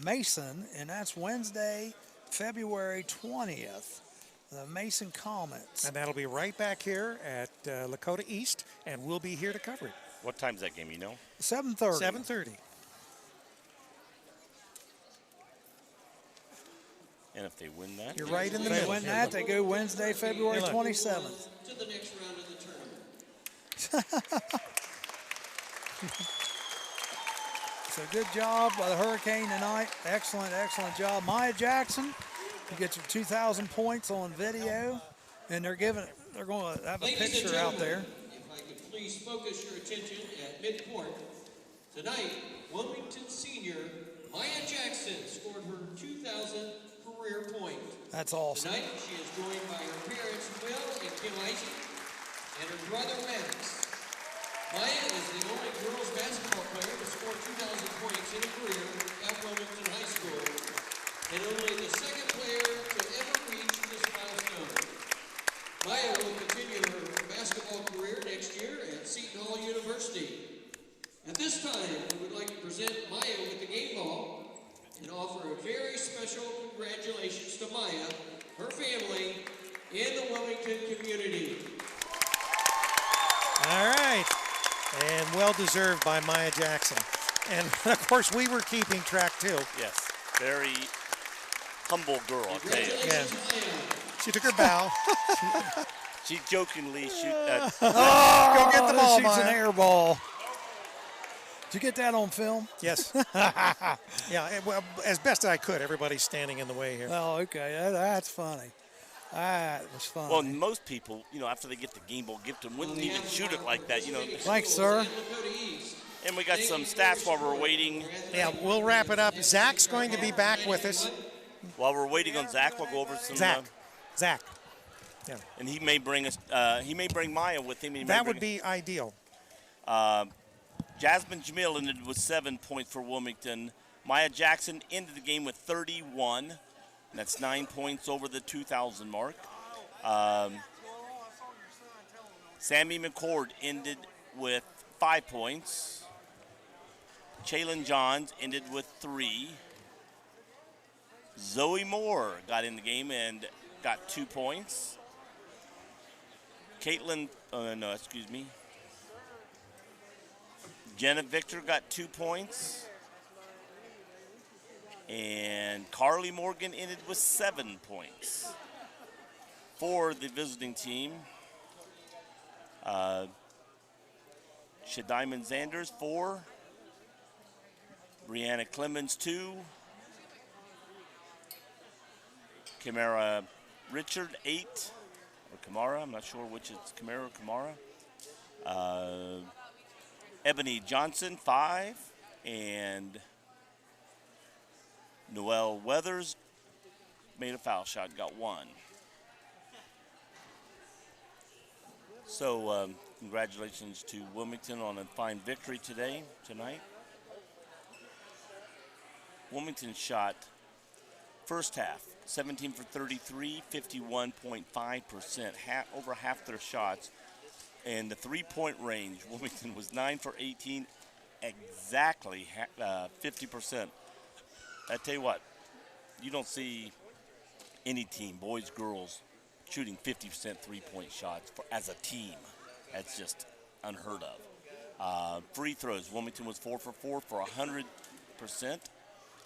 Mason, and that's Wednesday, February 20th. The Mason Comets. And that'll be right back here at Lakota East, and we'll be here to cover it. What time's that game? You know. 7:30. 7:30. And if they win that, You're right in the If they middle. win Here, that, look. they go Wednesday, February Here, look. 27th. To the next round of the tournament. So good job by the Hurricane tonight. Excellent, excellent job. Maya Jackson, you get your 2,000 points on video, and they're going to have a Ladies and picture out there. gentlemen, if I could please focus your attention at midcourt. Tonight, Wilmington senior Maya Jackson scored her 2,000th career point. That's awesome. Tonight, she is joined by her parents, Will and Kim Isaac, and her brother, Max. Maya is the only girls basketball player to score 2,000 points in a career at Wilmington High School, and only the second player to ever reach this milestone. Maya will continue her basketball career next year at Seton Hall University. At this time, we would like to present Maya with the game ball and offer a very special congratulations to Maya, her family, and the Wilmington community. All right. And well-deserved by Maya Jackson. And, of course, we were keeping track, too. yes, very humble girl. I'll tell you. Congratulations, Yeah. Maya. She took her bow. She jokingly shoot. Go get the ball, Shoots an Maya. air ball. Did you get that on film? Yes. Yeah, well, as best I could. Everybody's standing in the way here. Oh, okay. That's funny. That was funny. Well, most people, you know, after they get the game ball gift, wouldn't even shoot it like that, you know. Thanks, sir. And we got some stats while we're waiting. Yeah, we'll wrap it up. Zach's going to be back with us. While we're waiting on Zach, we'll go over some. Zach. Yeah. And he may bring us. He may bring Maya with him. He may That bring would be ideal. Jasmine Jamil ended with 7 points for Wilmington. Maya Jackson ended the game with 31. That's 9 points over the 2,000 mark. Sammy McCord ended with 5 points. Chaylin Johns ended with 3. Zoe Moore got in the game and got 2 points. Jenna Victor got 2 points. And Carly Morgan ended with 7 points. For the visiting team, Shadiman Zanders 4, Brianna Clemens 2, Kamara Richard, 8. Or Kamara, I'm not sure which is Kamara or Kamara. Ebony Johnson, 5. And Noel Weathers made a foul shot, got 1. So congratulations to Wilmington on a fine victory tonight. Wilmington shot first half, 17 for 33, 51.5%, over half their shots. And the three-point range, Wilmington was 9 for 18, exactly 50%. I tell you what, you don't see any team, boys, girls, shooting 50% three-point shots as a team. That's just unheard of. Free throws, Wilmington was 4 for 4 for 100%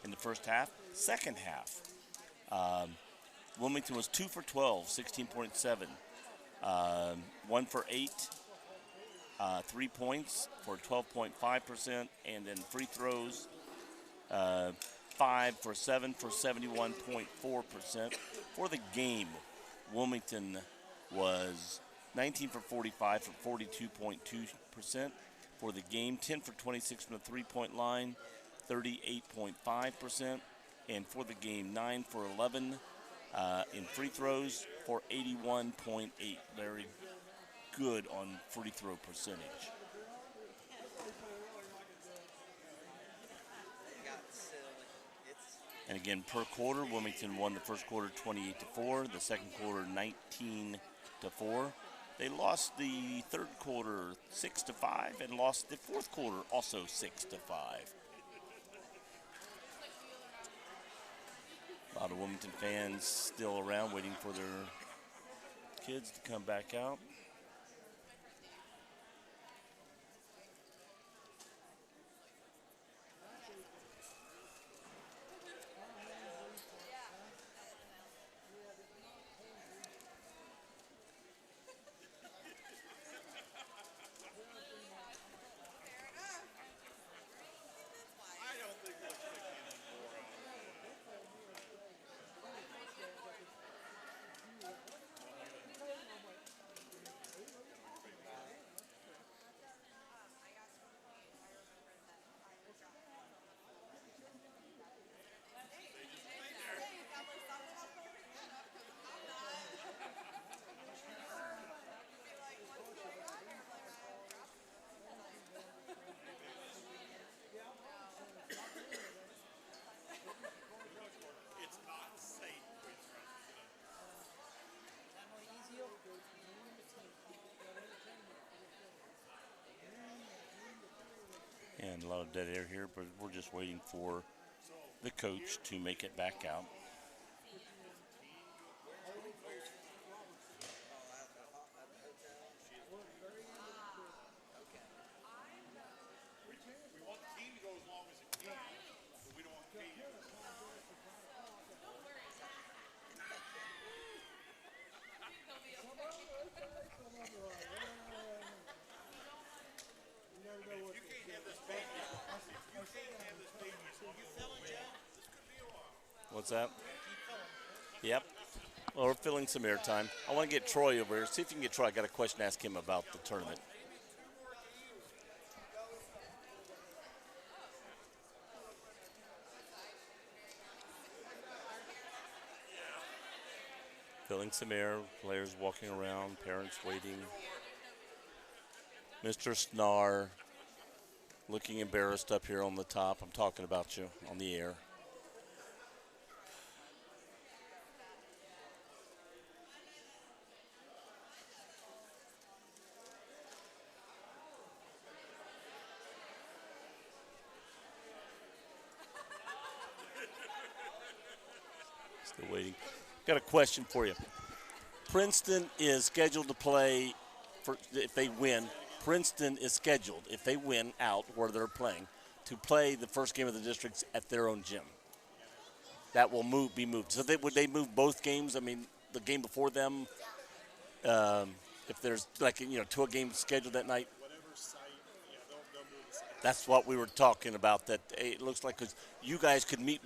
in the first half. Second half, Wilmington was 2 for 12, 16.7. 1 for 8, 3 points for 12.5%, and then free throws, 5 for 7 for 71.4%. For the game, Wilmington was 19 for 45 for 42.2%. For the game, 10 for 26 from the three-point line, 38.5%. And for the game, 9 for 11 in free throws for 81.8. Very good on free throw percentage. And again, per quarter, Wilmington won the first quarter 28-4, the second quarter 19-4. They lost the third quarter 6-5 and lost the fourth quarter also 6-5. A lot of Wilmington fans still around waiting for their kids to come back out. And a lot of dead air here, but we're just waiting for the coach to make it back out. What's that? Yep. Well, we're filling some airtime. I want to get Troy over here. See if you can get Troy. I got a question to ask him about the tournament. Filling some air. Players walking around. Parents waiting. Mr. Snar looking embarrassed up here on the top. I'm talking about you on the air. Still waiting. Got a question for you. Princeton is scheduled to play, if they win, Princeton is scheduled, if they win out where they're playing, to play the first game of the districts at their own gym. That will be moved. So would they move both games? I mean, the game before them, if there's two games scheduled that night? That's what we were talking about, that it looks like because you guys could meet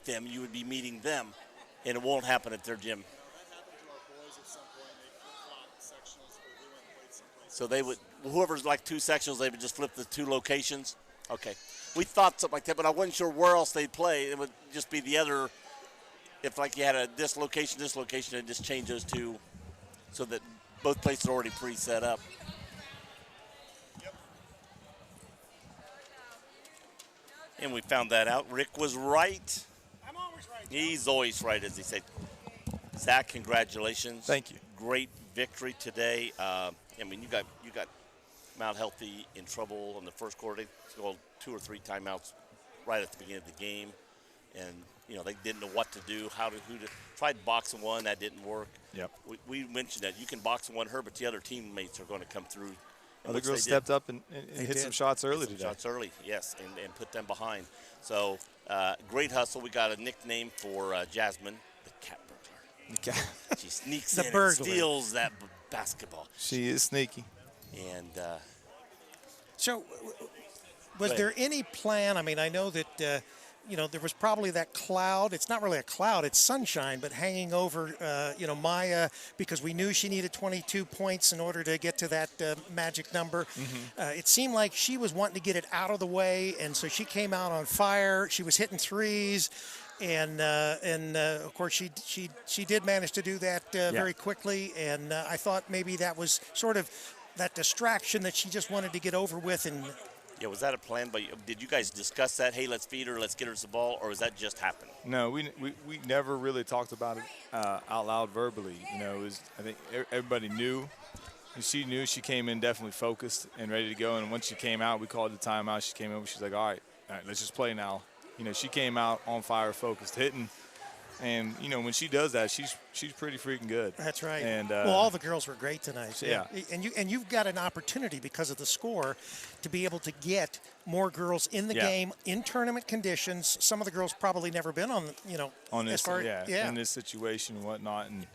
them, you would be meeting them and it won't happen at their gym. So they would, whoever's like 2 sectionals, they would just flip the 2 locations. Okay. We thought something like that, but I wasn't sure where else they'd play. It would just be the other, if like you had this location, and just change those 2 so that both places are already pre-set up. Yep. And we found that out. Rick was right. I'm always right. He's always right, as he said. Zach, congratulations. Thank you. Great victory today. I mean, you got Mount Healthy in trouble in the first quarter. They called 2 or 3 timeouts right at the beginning of the game, and they didn't know what to do, who to tried boxing one, that didn't work. Yep. We mentioned that you can box one her, but the other teammates are going to come through. Other girls stepped up and hit some shots early today. Shots early, yes, and put them behind. So great hustle. We got a nickname for Jasmine, the cat burglar. She sneaks in and steals that basketball. She is sneaky. And so, was there any plan? I mean, I know that there was probably that cloud. It's not really a cloud; it's sunshine, but hanging over Maya, because we knew she needed 22 points in order to get to that magic number. Mm-hmm. It seemed like she was wanting to get it out of the way, and so she came out on fire. She was hitting threes. And of course, she did manage to do that very quickly. And I thought maybe that was sort of that distraction that she just wanted to get over with. And was that a plan? But did you guys discuss that? Hey, let's feed her, let's get her the ball, or was that just happen? No, we never really talked about it out loud verbally. It was, I think everybody knew. She knew. She came in definitely focused and ready to go. And once she came out, we called the timeout. She came in. She's like, all right, let's just play now. She came out on fire, focused, hitting, and when she does that, she's pretty freaking good. That's right. And all the girls were great tonight. Yeah. And you've got an opportunity because of the score to be able to get more girls in the game in tournament conditions. Some of the girls probably never been on this in this situation and whatnot, and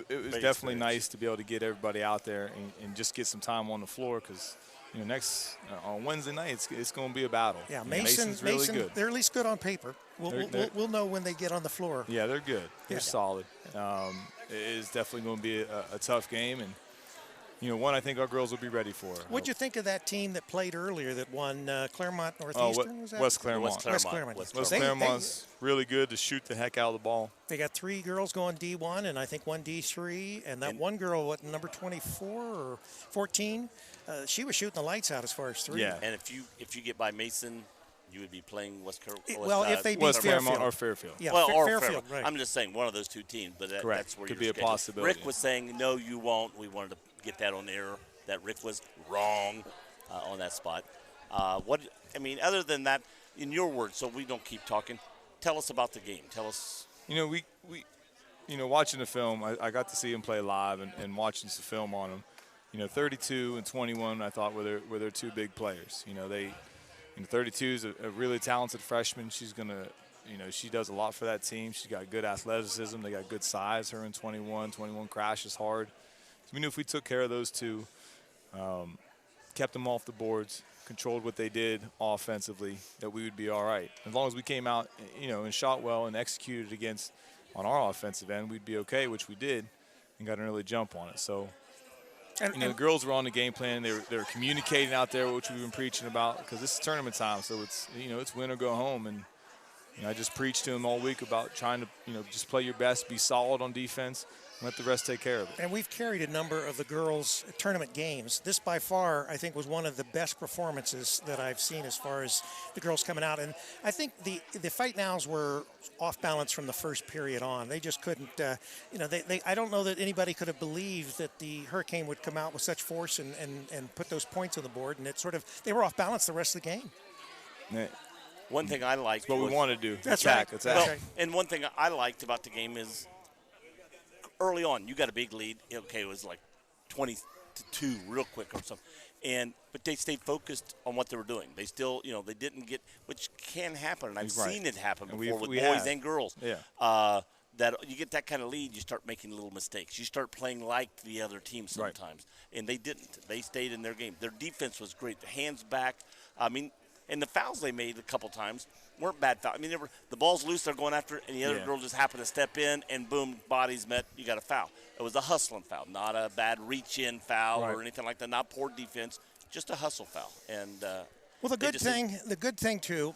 it was definitely nice to be able to get everybody out there and just get some time on the floor because. Next on Wednesday night, it's going to be a battle. Yeah, Mason's really good. They're at least good on paper. We'll know when they get on the floor. Yeah, they're good. They're solid. It is definitely going to be a tough game, and one I think our girls will be ready for. What'd you think of that team that played earlier that won Claremont Northeastern? Was that? West Claremont. West Claremont. West Claremont's really good to shoot the heck out of the ball. They got 3 girls going D1 and I think 1 D3, and that one girl, number 24 or 14, she was shooting the lights out as far as 3. Yeah. And if you get by Mason, you would be playing West Claremont. Well, if they beat West Claremont or Fairfield. Yeah, or Fairfield. Right. I'm just saying one of those 2 teams, but that's where could you're be a possibility. Rick was saying, no, you won't. We wanted to get that on air, that Rick was wrong on that spot. Other than that, in your words, so we don't keep talking, tell us about the game. Tell us. We watching the film, I got to see him play live and watching the film on him. 32 and 21, I thought were their 2 big players. 32 is a really talented freshman. She's gonna, she does a lot for that team. She's got good athleticism. They got good size. Her in 21 crashes hard. So we knew if we took care of those 2, kept them off the boards, controlled what they did offensively, that we would be all right. As long as we came out, and shot well and executed against on our offensive end, we'd be okay, which we did, and got an early jump on it. So. And the girls were on the game plan. They were communicating out there, which we've been preaching about, because this is tournament time. So it's it's win or go home. And I just preached to them all week about trying to just play your best, be solid on defense, and let the rest take care of it. And we've carried a number of the girls' tournament games. This by far, I think, was one of the best performances that I've seen as far as the girls coming out. And I think the fight nows were off balance from the first period on. They just couldn't. I don't know that anybody could have believed that the Hurricane would come out with such force and put those points on the board. And they were off balance the rest of the game. Yeah. One thing I liked. What we want to do. That's attack. right. Well, and one thing I liked about the game is early on, you got a big lead. Okay, it was like 20-2 real quick or something. But they stayed focused on what they were doing. They still, they didn't get, which can happen, and I've seen it happen before with boys and girls. Yeah. That you get that kind of lead, you start making little mistakes. You start playing like the other team sometimes. And they didn't. They stayed in their game. Their defense was great. The hands back. And the fouls they made a couple times weren't bad fouls. I mean, the ball's loose, they're going after it, and the other girl just happened to step in, and boom, bodies met, you got a foul. It was a hustling foul, not a bad reach-in foul or anything like that, not poor defense, just a hustle foul. And well, the good thing too,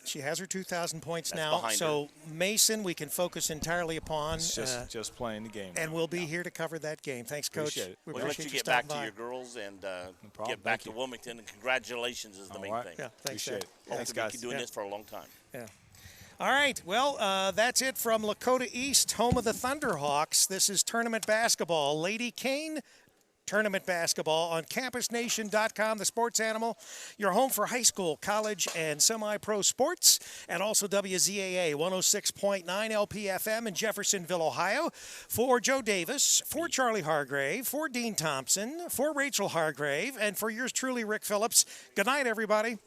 she has her 2,000 points now. Behind so Mason, we can focus entirely upon. Just playing the game. And we'll be here to cover that game. Thanks, Coach. Appreciate it. We we'll appreciate let you you get back stopping to by. your girls and problem. get back Thank to you. Wilmington. And congratulations is the main thing. Yeah, thanks, Appreciate it. Thanks, guys. Keep doing this for a long time. Yeah. All right. Well, that's it from Lakota East, home of the Thunderhawks. This is tournament basketball. Lady Kane tournament basketball on campusnation.com, the sports animal, your home for high school, college, and semi-pro sports, and also WZAA 106.9 LPFM in Jeffersonville, Ohio. For Joe Davis, for Charlie Hargrave, for Dean Thompson, for Rachel Hargrave, and for yours truly, Rick Phillips. Good night, everybody.